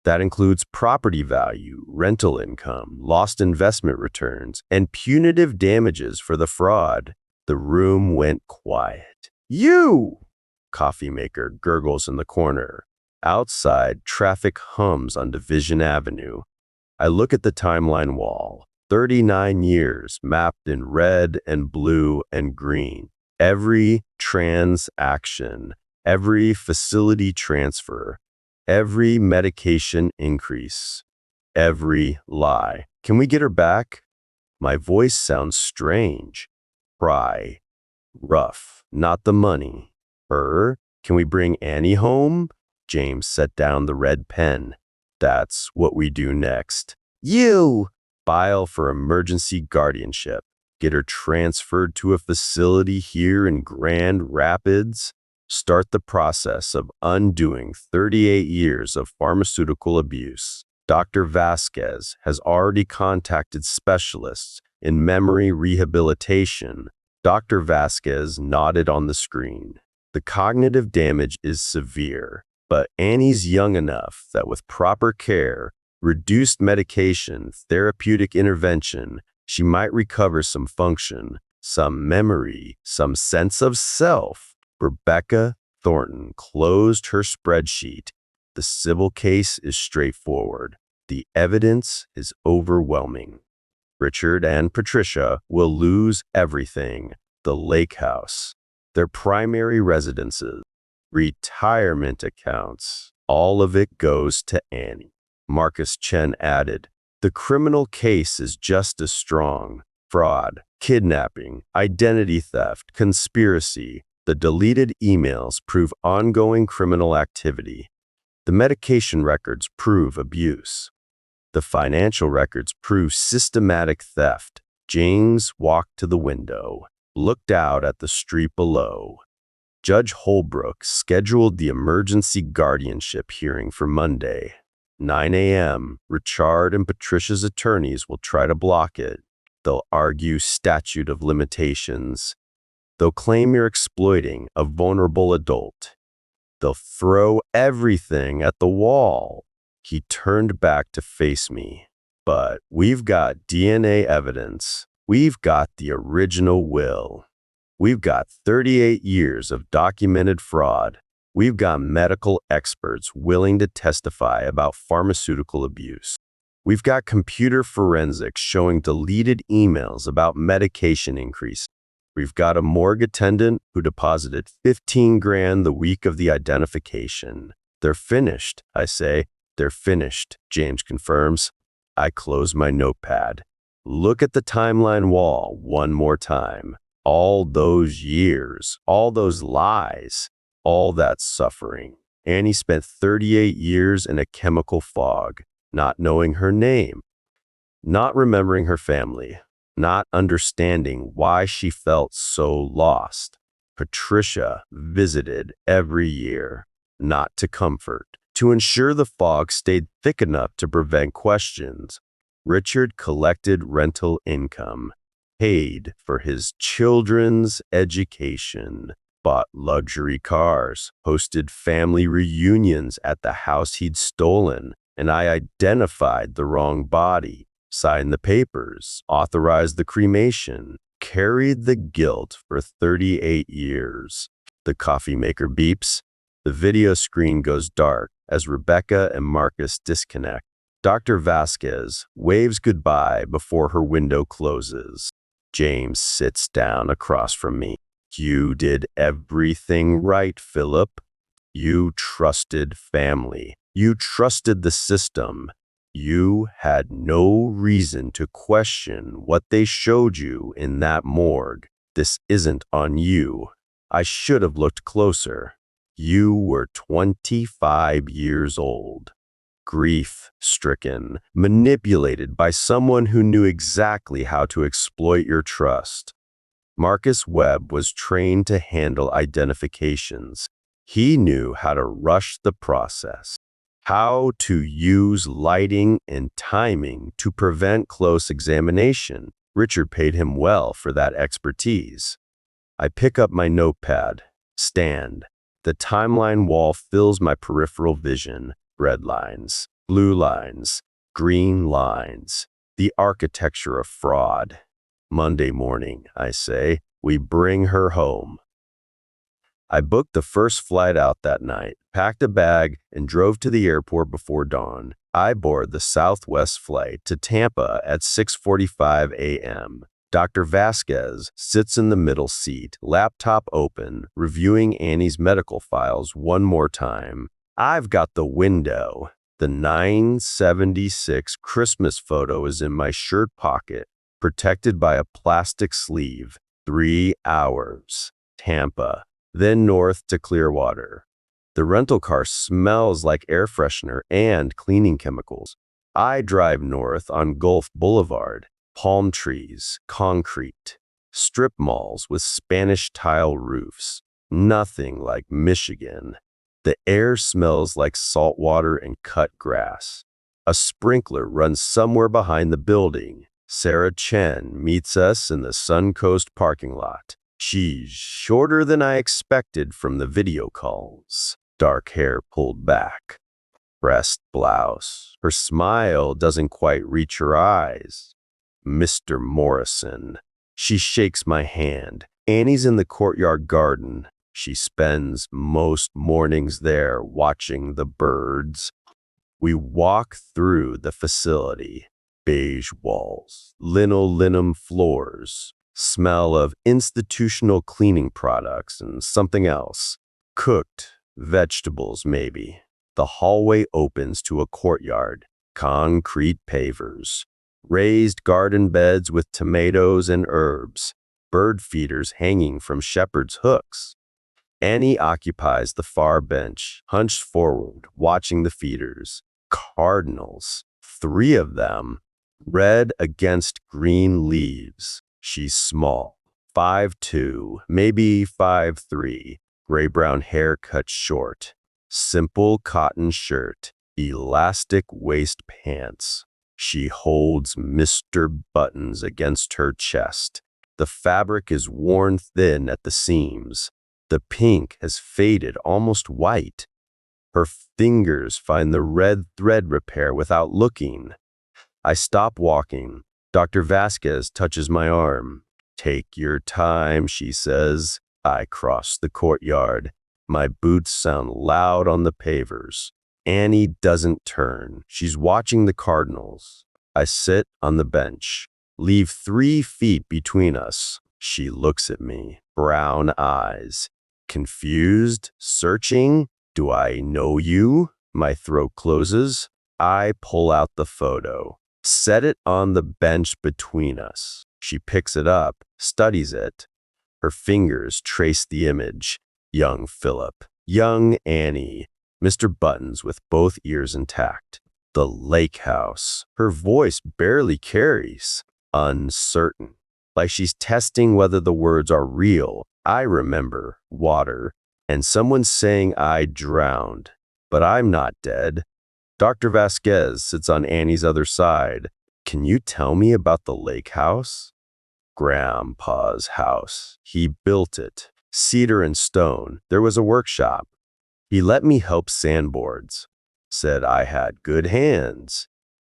That includes property value, rental income, lost investment returns, and punitive damages for the fraud. The room went quiet. You! Coffee maker gurgles in the corner. Outside, traffic hums on Division Avenue. I look at the timeline wall, 39 years mapped in red and blue and green. Every transaction, every facility transfer, every medication increase, every lie. Can we get her back? My voice sounds strange. Pry. Rough. Not the money. Her? Can we bring Annie home? James set down the red pen. That's what we do next. You! File for emergency guardianship. Get her transferred to a facility here in Grand Rapids. Start the process of undoing 38 years of pharmaceutical abuse. Dr. Vasquez has already contacted specialists in memory rehabilitation. Dr. Vasquez nodded on the screen. The cognitive damage is severe. But Annie's young enough that with proper care, reduced medication, therapeutic intervention, she might recover some function, some memory, some sense of self. Rebecca Thornton closed her spreadsheet. The civil case is straightforward. The evidence is overwhelming. Richard and Patricia will lose everything. The lake house, their primary residences, retirement accounts, all of it goes to Annie. Marcus Chen added, the criminal case is just as strong. Fraud, kidnapping, identity theft, conspiracy. The deleted emails prove ongoing criminal activity. The medication records prove abuse. The financial records prove systematic theft. James walked to the window, looked out at the street below. Judge Holbrook scheduled the emergency guardianship hearing for Monday, 9 a.m. Richard and Patricia's attorneys will try to block it. They'll argue statute of limitations. They'll claim you're exploiting a vulnerable adult. They'll throw everything at the wall. He turned back to face me. But we've got DNA evidence. We've got the original will. We've got 38 years of documented fraud. We've got medical experts willing to testify about pharmaceutical abuse. We've got computer forensics showing deleted emails about medication increase. We've got a morgue attendant who deposited 15 grand the week of the identification. They're finished, I say. They're finished, James confirms. I close my notepad. Look at the timeline wall one more time. All those years, all those lies, all that suffering. Annie spent 38 years in a chemical fog, not knowing her name, not remembering her family, not understanding why she felt so lost. Patricia visited every year, not to comfort, to ensure the fog stayed thick enough to prevent questions. Richard collected rental income, paid for his children's education, bought luxury cars, hosted family reunions at the house he'd stolen, and I identified the wrong body, signed the papers, authorized the cremation, carried the guilt for 38 years. The coffee maker beeps. The video screen goes dark as Rebecca and Marcus disconnect. Dr. Vasquez waves goodbye before her window closes. James sits down across from me. You did everything right, Philip. You trusted family. You trusted the system. You had no reason to question what they showed you in that morgue. This isn't on you. I should have looked closer. You were 25 years old. Grief-stricken, manipulated by someone who knew exactly how to exploit your trust. Marcus Webb was trained to handle identifications. He knew how to rush the process, how to use lighting and timing to prevent close examination. Richard paid him well for that expertise. I pick up my notepad, stand. The timeline wall fills my peripheral vision. Red lines, blue lines, green lines, the architecture of fraud. Monday morning, I say, we bring her home. I booked the first flight out that night, packed a bag, and drove to the airport before dawn. I board the Southwest flight to Tampa at 6:45 a.m. Dr. Vasquez sits in the middle seat, laptop open, reviewing Annie's medical files one more time. I've got the window. The 976 Christmas photo is in my shirt pocket, protected by a plastic sleeve. 3 hours. Tampa, then north to Clearwater. The rental car smells like air freshener and cleaning chemicals. I drive north on Gulf Boulevard. Palm trees, concrete, strip malls with Spanish tile roofs. Nothing like Michigan. The air smells like salt water and cut grass. A sprinkler runs somewhere behind the building. Sarah Chen meets us in the Suncoast parking lot. She's shorter than I expected from the video calls. Dark hair pulled back. Pressed blouse. Her smile doesn't quite reach her eyes. Mr. Morrison. She shakes my hand. Annie's in the courtyard garden. She spends most mornings there watching the birds. We walk through the facility. Beige walls, linoleum floors, smell of institutional cleaning products and something else. Cooked vegetables, maybe. The hallway opens to a courtyard. Concrete pavers. Raised garden beds with tomatoes and herbs. Bird feeders hanging from shepherd's hooks. Annie occupies the far bench, hunched forward, watching the feeders. Cardinals, 3 of them, red against green leaves. She's small, 5'2", maybe 5'3", gray-brown hair cut short. Simple cotton shirt, elastic waist pants. She holds Mr. Buttons against her chest. The fabric is worn thin at the seams. The pink has faded almost white. Her fingers find the red thread repair without looking. I stop walking. Dr. Vasquez touches my arm. "Take your time," she says. I cross the courtyard. My boots sound loud on the pavers. Annie doesn't turn. She's watching the Cardinals. I sit on the bench. Leave 3 feet between us. She looks at me. Brown eyes. Confused? Searching? Do I know you? My throat closes. I pull out the photo. Set it on the bench between us. She picks it up, studies it. Her fingers trace the image. Young Philip, young Annie, Mr. Buttons with both ears intact. The lake house. Her voice barely carries. Uncertain. Like she's testing whether the words are real. I remember water, and someone saying I drowned. But I'm not dead. Dr. Vasquez sits on Annie's other side. "Can you tell me about the lake house?" "Grandpa's house. He built it. Cedar and stone. There was a workshop. He let me help sandboards. Said I had good hands."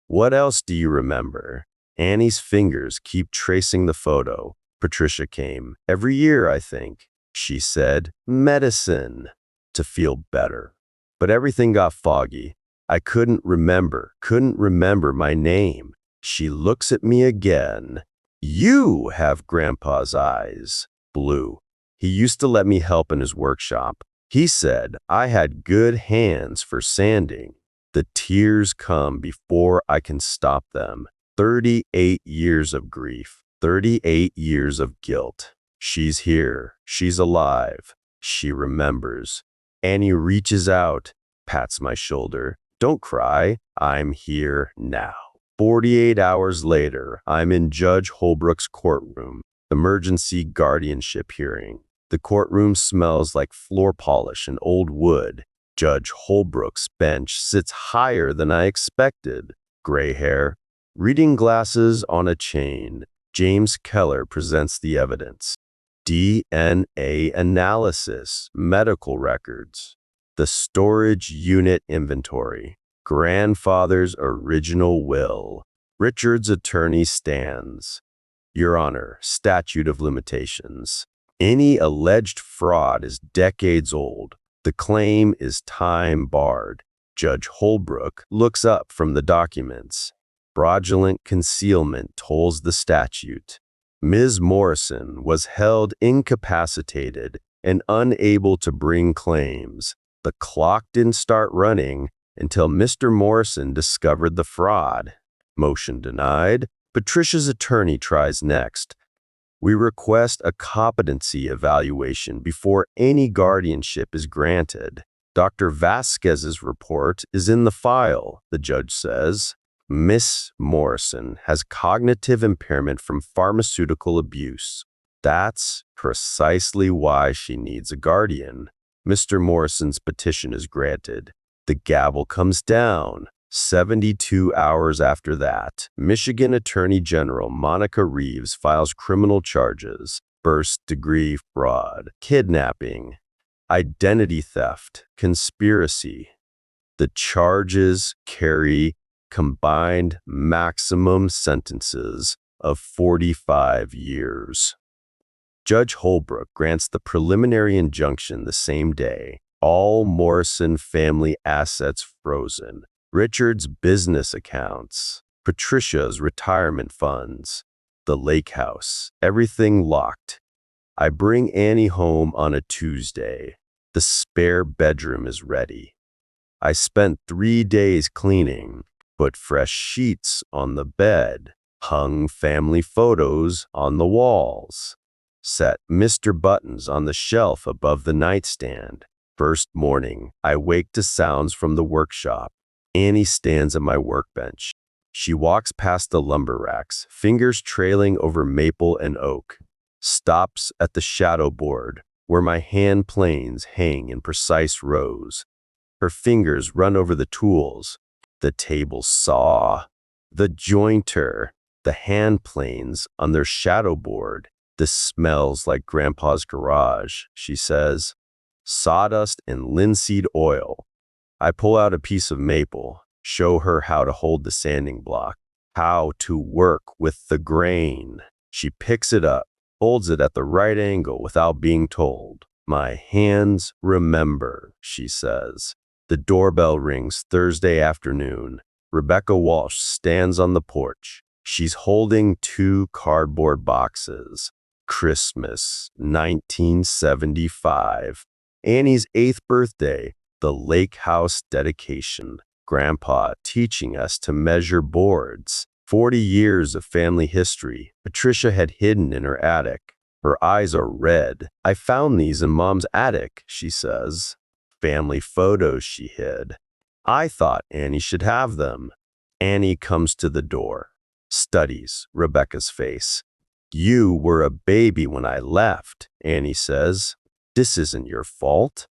"What else do you remember?" Annie's fingers keep tracing the photo. "Patricia came. Every year, I think. She said, 'Medicine,' to feel better. But everything got foggy. I couldn't remember my name." She looks at me again. "You have Grandpa's eyes." "Blue. He used to let me help in his workshop. He said I had good hands for sanding." The tears come before I can stop them. 38 years of grief. 38 years of guilt. She's here. She's alive. She remembers. Annie reaches out, pats my shoulder. "Don't cry. I'm here now." 48 hours later, I'm in Judge Holbrook's courtroom, emergency guardianship hearing. The courtroom smells like floor polish and old wood. Judge Holbrook's bench sits higher than I expected. Gray hair, reading glasses on a chain. James Keller presents the evidence. DNA analysis, medical records, the storage unit inventory, grandfather's original will. Richard's attorney stands. "Your Honor, statute of limitations. Any alleged fraud is decades old. The claim is time barred." Judge Holbrook looks up from the documents. Fraudulent concealment tolls the statute. Ms. Morrison was held incapacitated and unable to bring claims. The clock didn't start running until Mr. Morrison discovered the fraud. Motion denied. Patricia's attorney tries next. "We request a competency evaluation before any guardianship is granted. Dr. Vasquez's report is in the file," the judge says. "Miss Morrison has cognitive impairment from pharmaceutical abuse. That's precisely why she needs a guardian." Mr. Morrison's petition is granted. The gavel comes down. 72 hours after that, Michigan Attorney General Monica Reeves files criminal charges: first-degree fraud, kidnapping, identity theft, conspiracy. The charges carry combined maximum sentences of 45 years. Judge Holbrook grants the preliminary injunction the same day. All Morrison family assets frozen. Richard's business accounts, Patricia's retirement funds, the lake house, everything locked. I bring Annie home on a Tuesday. The spare bedroom is ready. I spent 3 days cleaning, put fresh sheets on the bed, hung family photos on the walls, set Mr. Buttons on the shelf above the nightstand. First morning, I wake to sounds from the workshop. Annie stands at my workbench. She walks past the lumber racks, fingers trailing over maple and oak, stops at the shadow board, where my hand planes hang in precise rows. Her fingers run over the tools, the table saw, The jointer, the hand planes on their shadow board. This smells like Grandpa's garage, she says. Sawdust and linseed oil. I pull out a piece of maple, show her how to hold the sanding block, how to work with the grain. She picks it up, holds it at the right angle without being told. My hands remember, she says. The doorbell rings Thursday afternoon. Rebecca Walsh stands on the porch. She's holding 2 cardboard boxes. Christmas, 1975. Annie's 8th birthday, the lake house dedication. Grandpa teaching us to measure boards. 40 years of family history Patricia had hidden in her attic. Her eyes are red. I found these in Mom's attic, she says. Family photos she hid. I thought Annie should have them. Annie comes to the door, studies Rebecca's face. You were a baby when I left, Annie says. This isn't your fault.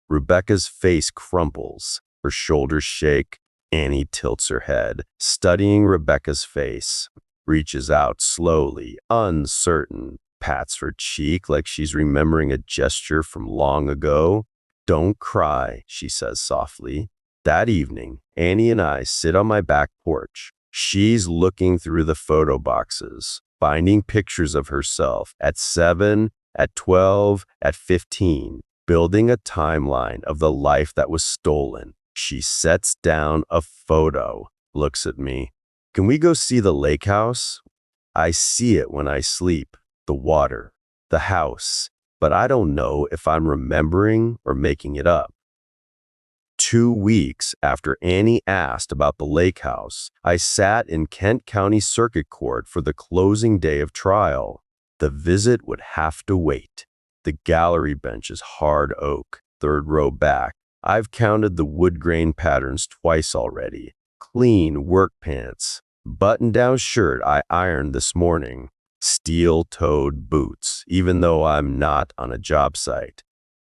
Rebecca's face crumples. Her shoulders shake. Annie tilts her head, studying Rebecca's face. Reaches out slowly, uncertain. Pats her cheek like she's remembering a gesture from long ago. Don't cry, she says softly. That evening, Annie and I sit on my back porch. She's looking through the photo boxes, finding pictures of herself at 7, at 12, at 15, building a timeline of the life that was stolen. She sets down a photo, looks at me. Can we go see the lake house? I see it when I sleep, the water, the house, but I don't know if I'm remembering or making it up. 2 weeks after Annie asked about the lake house, I sat in Kent County Circuit Court for the closing day of trial. The visit would have to wait. The gallery bench is hard oak, 3rd row back. I've counted the wood grain patterns twice already. Clean work pants. Button-down shirt I ironed this morning. Steel-toed boots, even though I'm not on a job site.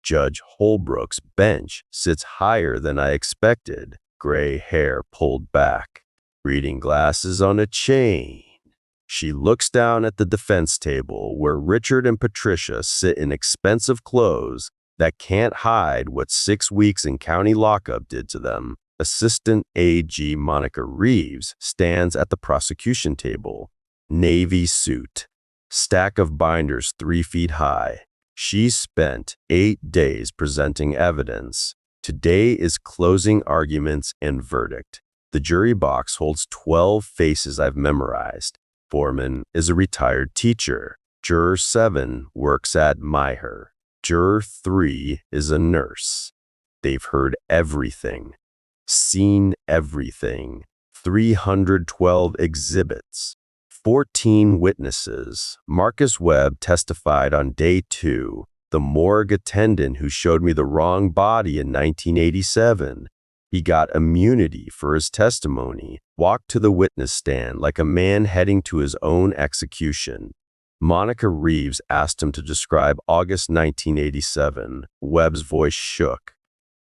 Judge Holbrook's bench sits higher than I expected, gray hair pulled back, reading glasses on a chain. She looks down at the defense table where Richard and Patricia sit in expensive clothes that can't hide what 6 weeks in county lockup did to them. Assistant AG Monica Reeves stands at the prosecution table. Navy suit. Stack of binders 3 feet high. She spent 8 days presenting evidence. Today is closing arguments and verdict. The jury box holds 12 faces I've memorized. Foreman is a retired teacher. Juror 7 works at Myher. Juror 3 is a nurse. They've heard everything, seen everything. 312 exhibits. 14 witnesses. Marcus Webb testified on day 2, the morgue attendant who showed me the wrong body in 1987. He got immunity for his testimony, walked to the witness stand like a man heading to his own execution. Monica Reeves asked him to describe August 1987. Webb's voice shook.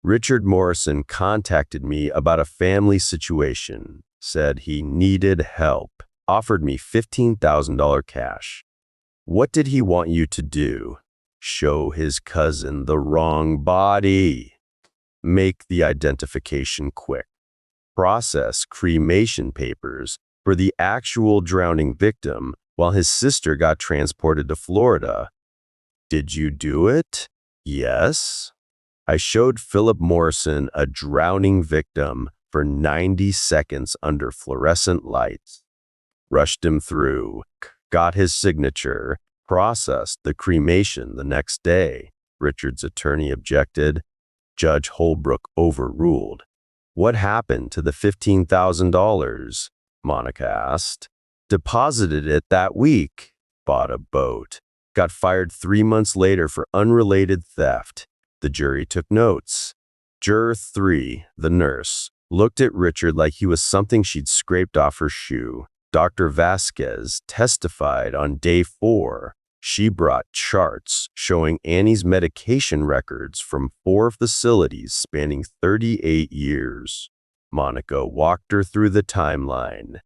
Richard Morrison contacted me about a family situation, said he needed help. Offered me $15,000 cash. What did he want you to do? Show his cousin the wrong body. Make the identification quick. Process cremation papers for the actual drowning victim while his sister got transported to Florida. Did you do it? Yes. I showed Philip Morrison a drowning victim for 90 seconds under fluorescent lights. Rushed him through, got his signature, processed the cremation the next day. Richard's attorney objected. Judge Holbrook overruled. What happened to the $15,000? Monica asked. Deposited it that week. Bought a boat. Got fired 3 months later for unrelated theft. The jury took notes. Juror 3, the nurse, looked at Richard like he was something she'd scraped off her shoe. Dr. Vasquez testified on day 4. She brought charts showing Annie's medication records from 4 facilities spanning 38 years. Monica walked her through the timeline.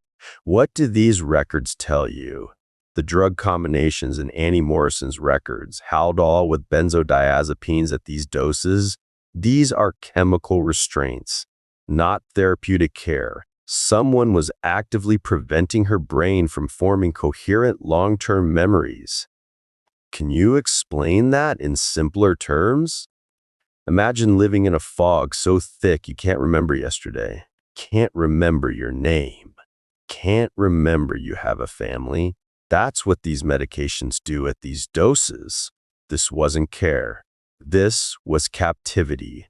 What do these records tell you? The drug combinations in Annie Morrison's records, Haldol with benzodiazepines at these doses, these are chemical restraints, not therapeutic care. Someone was actively preventing her brain from forming coherent long-term memories. Can you explain that in simpler terms? Imagine living in a fog so thick you can't remember yesterday, can't remember your name, can't remember you have a family. That's what these medications do at these doses. This wasn't care. This was captivity.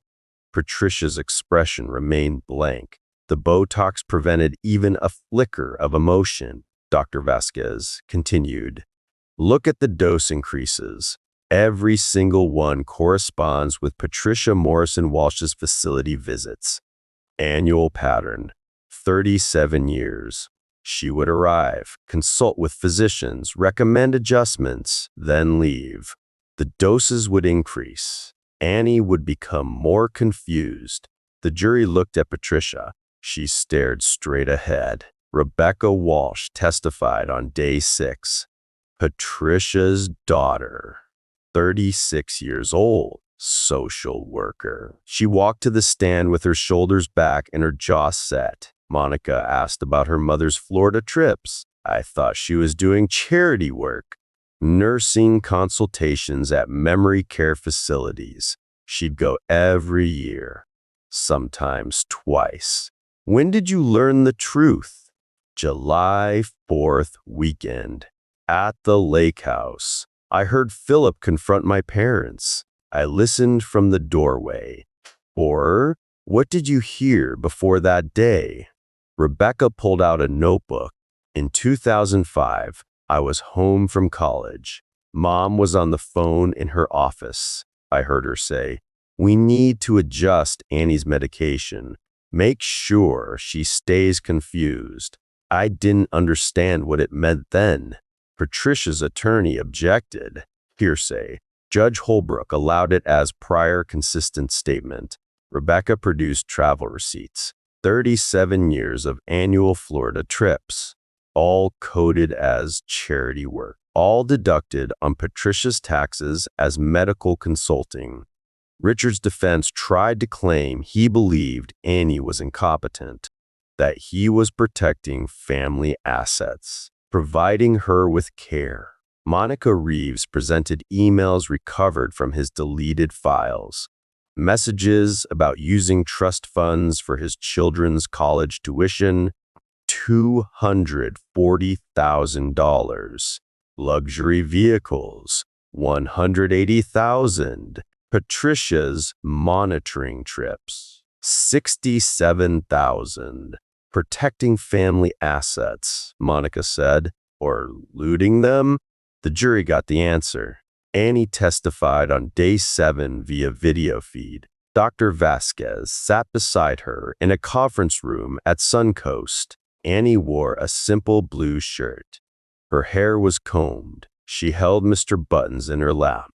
Patricia's expression remained blank. The Botox prevented even a flicker of emotion. Dr. Vasquez continued. Look at the dose increases. Every single one corresponds with Patricia Morrison Walsh's facility visits. Annual pattern, 37 years. She would arrive, consult with physicians, recommend adjustments, then leave. The doses would increase. Annie would become more confused. The jury looked at Patricia. She stared straight ahead. Rebecca Walsh testified on day 6. Patricia's daughter, 36 years old, social worker. She walked to the stand with her shoulders back and her jaw set. Monica asked about her mother's Florida trips. I thought she was doing charity work, nursing consultations at memory care facilities. She'd go every year, sometimes twice. When did you learn the truth? July 4th weekend, at the lake house. I heard Philip confront my parents. I listened from the doorway. Or, what did you hear before that day? Rebecca pulled out a notebook. In 2005, I was home from college. Mom was on the phone in her office. I heard her say, "We need to adjust Annie's medication. Make sure she stays confused." I didn't understand what it meant then. Patricia's attorney objected. Hearsay. Judge Holbrook allowed it as prior consistent statement. Rebecca produced travel receipts. 37 years of annual Florida trips, all coded as charity work, all deducted on Patricia's taxes as medical consulting. Richard's defense tried to claim he believed Annie was incompetent, that he was protecting family assets, providing her with care. Monica Reeves presented emails recovered from his deleted files, messages about using trust funds for his children's college tuition, $240,000, luxury vehicles, $180,000, Patricia's monitoring trips, $67,000, protecting family assets, Monica said, or looting them. The jury got the answer. Annie testified on day 7 via video feed. Dr. Vasquez sat beside her in a conference room at Suncoast. Annie wore a simple blue shirt. Her hair was combed. She held Mr. Buttons in her lap.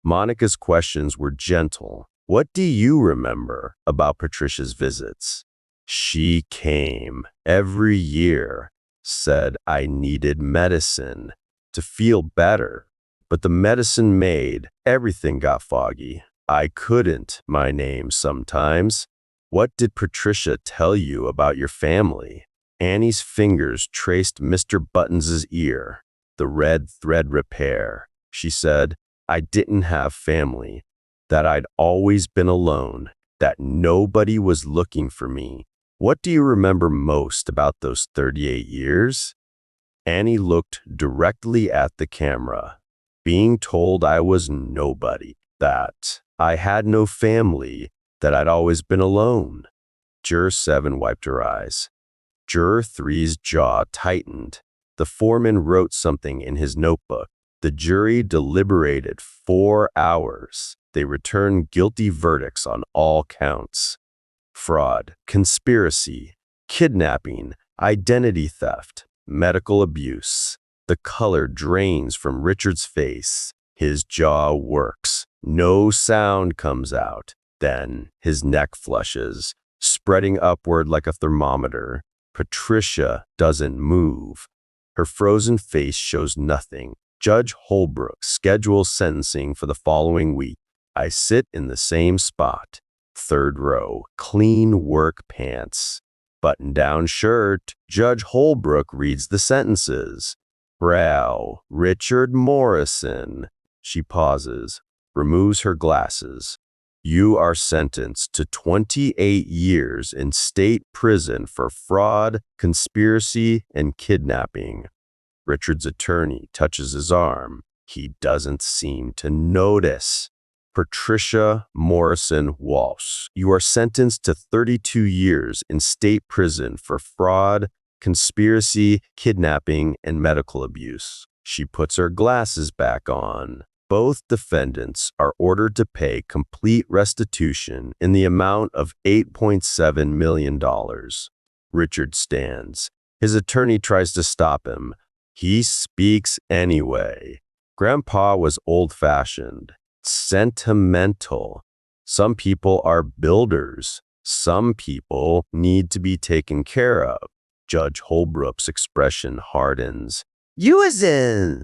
Monica's questions were gentle. What do you remember about Patricia's visits? She came every year, said I needed medicine to feel better. But the medicine made everything got foggy. I couldn't my name sometimes. What did Patricia tell you about your family? Annie's fingers traced Mr. Buttons's ear. The red thread repair. She said, I didn't have family, that I'd always been alone, that nobody was looking for me. What do you remember most about those 38 years? Annie looked directly at the camera. Being told I was nobody, that I had no family, that I'd always been alone. Juror 7 wiped her eyes. Juror 3's jaw tightened. The foreman wrote something in his notebook. The jury deliberated 4 hours. They returned guilty verdicts on all counts. Fraud, conspiracy, kidnapping, identity theft, medical abuse. The color drains from Richard's face. His jaw works. No sound comes out. Then his neck flushes, spreading upward like a thermometer. Patricia doesn't move. Her frozen face shows nothing. Judge Holbrook schedules sentencing for the following week. I sit in the same spot. Third row, clean work pants. Button-down shirt. Judge Holbrook reads the sentences. Brow, Richard Morrison. She pauses, removes her glasses. You are sentenced to 28 years in state prison for fraud, conspiracy, and kidnapping. Richard's attorney touches his arm. He doesn't seem to notice. Patricia Morrison Walsh, you are sentenced to 32 years in state prison for fraud, conspiracy, kidnapping, and medical abuse. She puts her glasses back on. Both defendants are ordered to pay complete restitution in the amount of $8.7 million. Richard stands. His attorney tries to stop him. He speaks anyway. Grandpa was old-fashioned, sentimental. Some people are builders. Some people need to be taken care of. Judge Holbrook's expression hardens. You as in...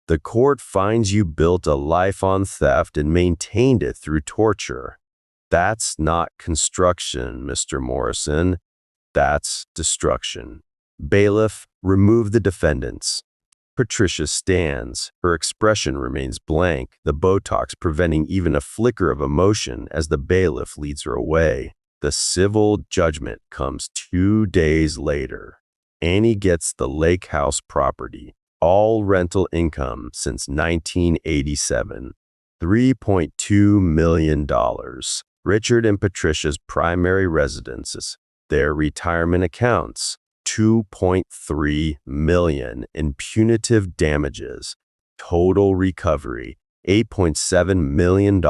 The court finds you built a life on theft and maintained it through torture. That's not construction, Mr. Morrison. That's destruction. Bailiff, remove the defendants. Patricia stands. Her expression remains blank, the Botox preventing even a flicker of emotion as the bailiff leads her away. The civil judgment comes 2 days later. Annie gets the lake house property. All rental income since 1987, $3.2 million. Richard and Patricia's primary residences, their retirement accounts, $2.3 million in punitive damages. Total recovery, $8.7 million.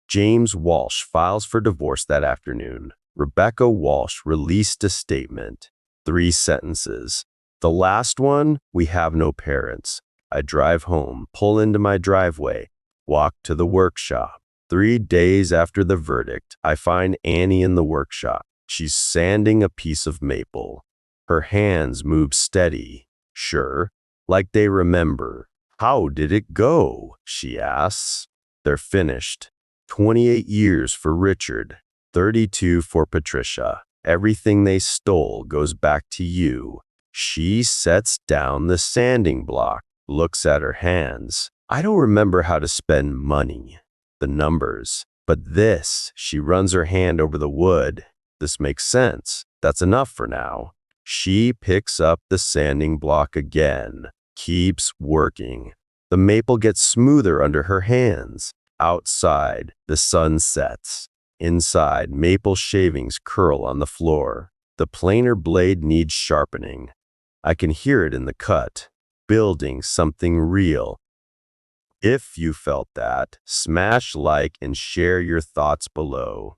James Walsh files for divorce that afternoon. Rebecca Walsh released a statement. 3 sentences. The last one, we have no parents. I drive home, pull into my driveway, walk to the workshop. 3 days after the verdict, I find Annie in the workshop. She's sanding a piece of maple. Her hands move steady, sure, like they remember. How did it go? She asks. They're finished. 28 years for Richard, 32 for Patricia. Everything they stole goes back to you. She sets down the sanding block, looks at her hands. I don't remember how to spend money, the numbers, but this, she runs her hand over the wood. This makes sense. That's enough for now. She picks up the sanding block again, keeps working. The maple gets smoother under her hands. Outside, the sun sets. Inside, maple shavings curl on the floor. The planer blade needs sharpening. I can hear it in the cut, building something real. If you felt that, smash like and share your thoughts below.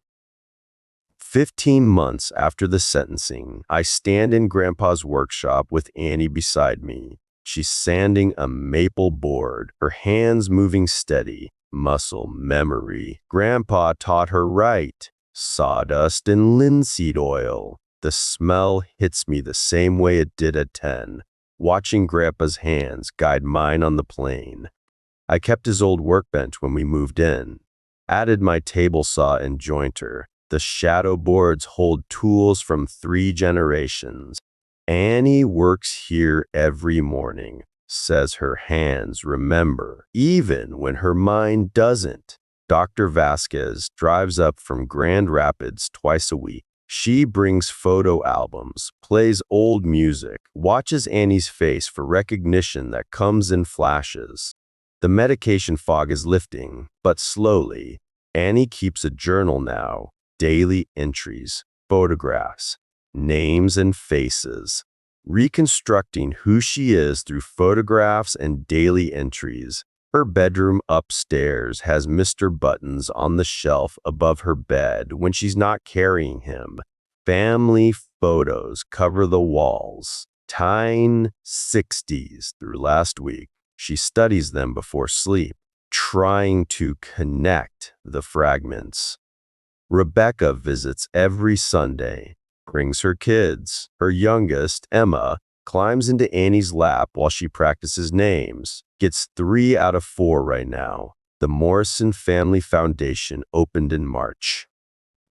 15 months after the sentencing, I stand in Grandpa's workshop with Annie beside me. She's sanding a maple board, her hands moving steady. Muscle memory. Grandpa taught her right. Sawdust and linseed oil. The smell hits me the same way it did at 10, watching Grandpa's hands guide mine on the plane. I kept his old workbench when we moved in, added my table saw and jointer. The shadow boards hold tools from 3 generations. Annie works here every morning, says her hands remember, even when her mind doesn't. Dr. Vasquez drives up from Grand Rapids twice a week. She brings photo albums, plays old music, watches Annie's face for recognition that comes in flashes. The medication fog is lifting, but slowly. Annie keeps a journal now, daily entries, photographs, names and faces, reconstructing who she is through photographs and daily entries. Her bedroom upstairs has Mr. Buttons on the shelf above her bed when she's not carrying him. Family photos cover the walls. Tyne 60s through last week. She studies them before sleep, trying to connect the fragments. Rebecca visits every Sunday, brings her kids. Her youngest, Emma, climbs into Annie's lap while she practices names. Gets 3 out of 4 right now. The Morrison Family Foundation opened in March.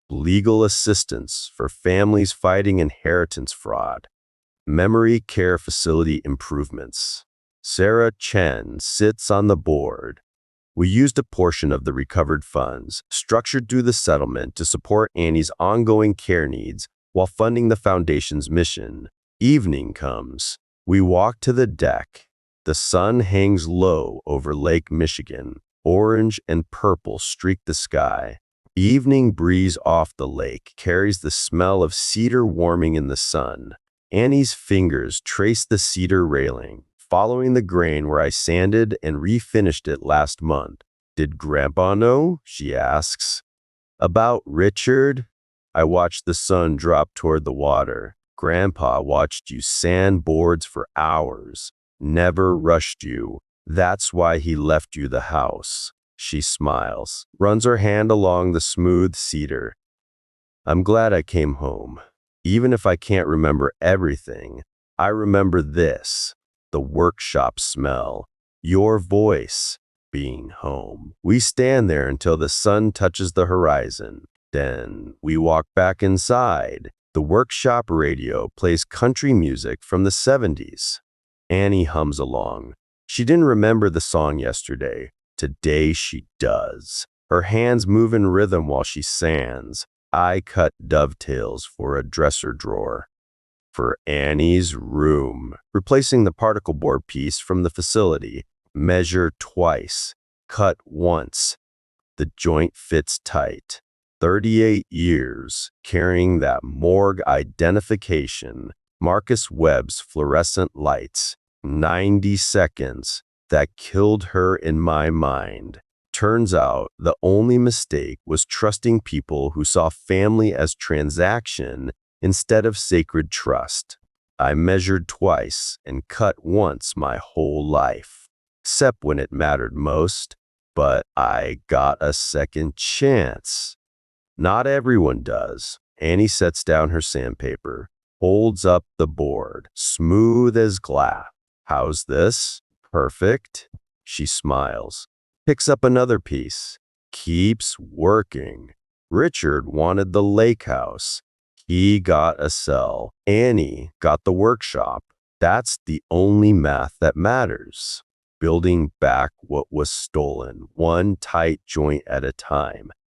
Legal assistance for families fighting inheritance fraud. Memory care facility improvements. Sarah Chen sits on the board. We used a portion of the recovered funds, structured through the settlement, to support Annie's ongoing care needs while funding the foundation's mission. Evening comes. We walk to the deck. The sun hangs low over Lake Michigan. Orange and purple streak the sky. Evening breeze off the lake carries the smell of cedar warming in the sun. Annie's fingers trace the cedar railing, following the grain where I sanded and refinished it last month. Did Grandpa know? She asks. About Richard? I watched the sun drop toward the water. Grandpa watched you sand boards for hours. Never rushed you. That's why he left you the house. She smiles, runs her hand along the smooth cedar. I'm glad I came home. Even if I can't remember everything, I remember this. The workshop smell. Your voice. Being home. We stand there until the sun touches the horizon. Then we walk back inside. The workshop radio plays country music from the 70s. Annie hums along. She didn't remember the song yesterday. Today she does. Her hands move in rhythm while she sands. I cut dovetails for a dresser drawer. For Annie's room. Replacing the particle board piece from the facility. Measure twice. Cut once. The joint fits tight. 38 years carrying that morgue identification. Marcus Webb's fluorescent lights. 90 seconds. That killed her in my mind. Turns out the only mistake was trusting people who saw family as transaction instead of sacred trust. I measured twice and cut once my whole life, except when it mattered most. But I got a second chance. Not everyone does. Annie sets down her sandpaper, holds up the board, smooth as glass. How's this? Perfect. She smiles, picks up another piece, keeps working. Richard wanted the lake house. He got a cell. Annie got the workshop. That's the only math that matters. Building back what was stolen, one tight joint at a time.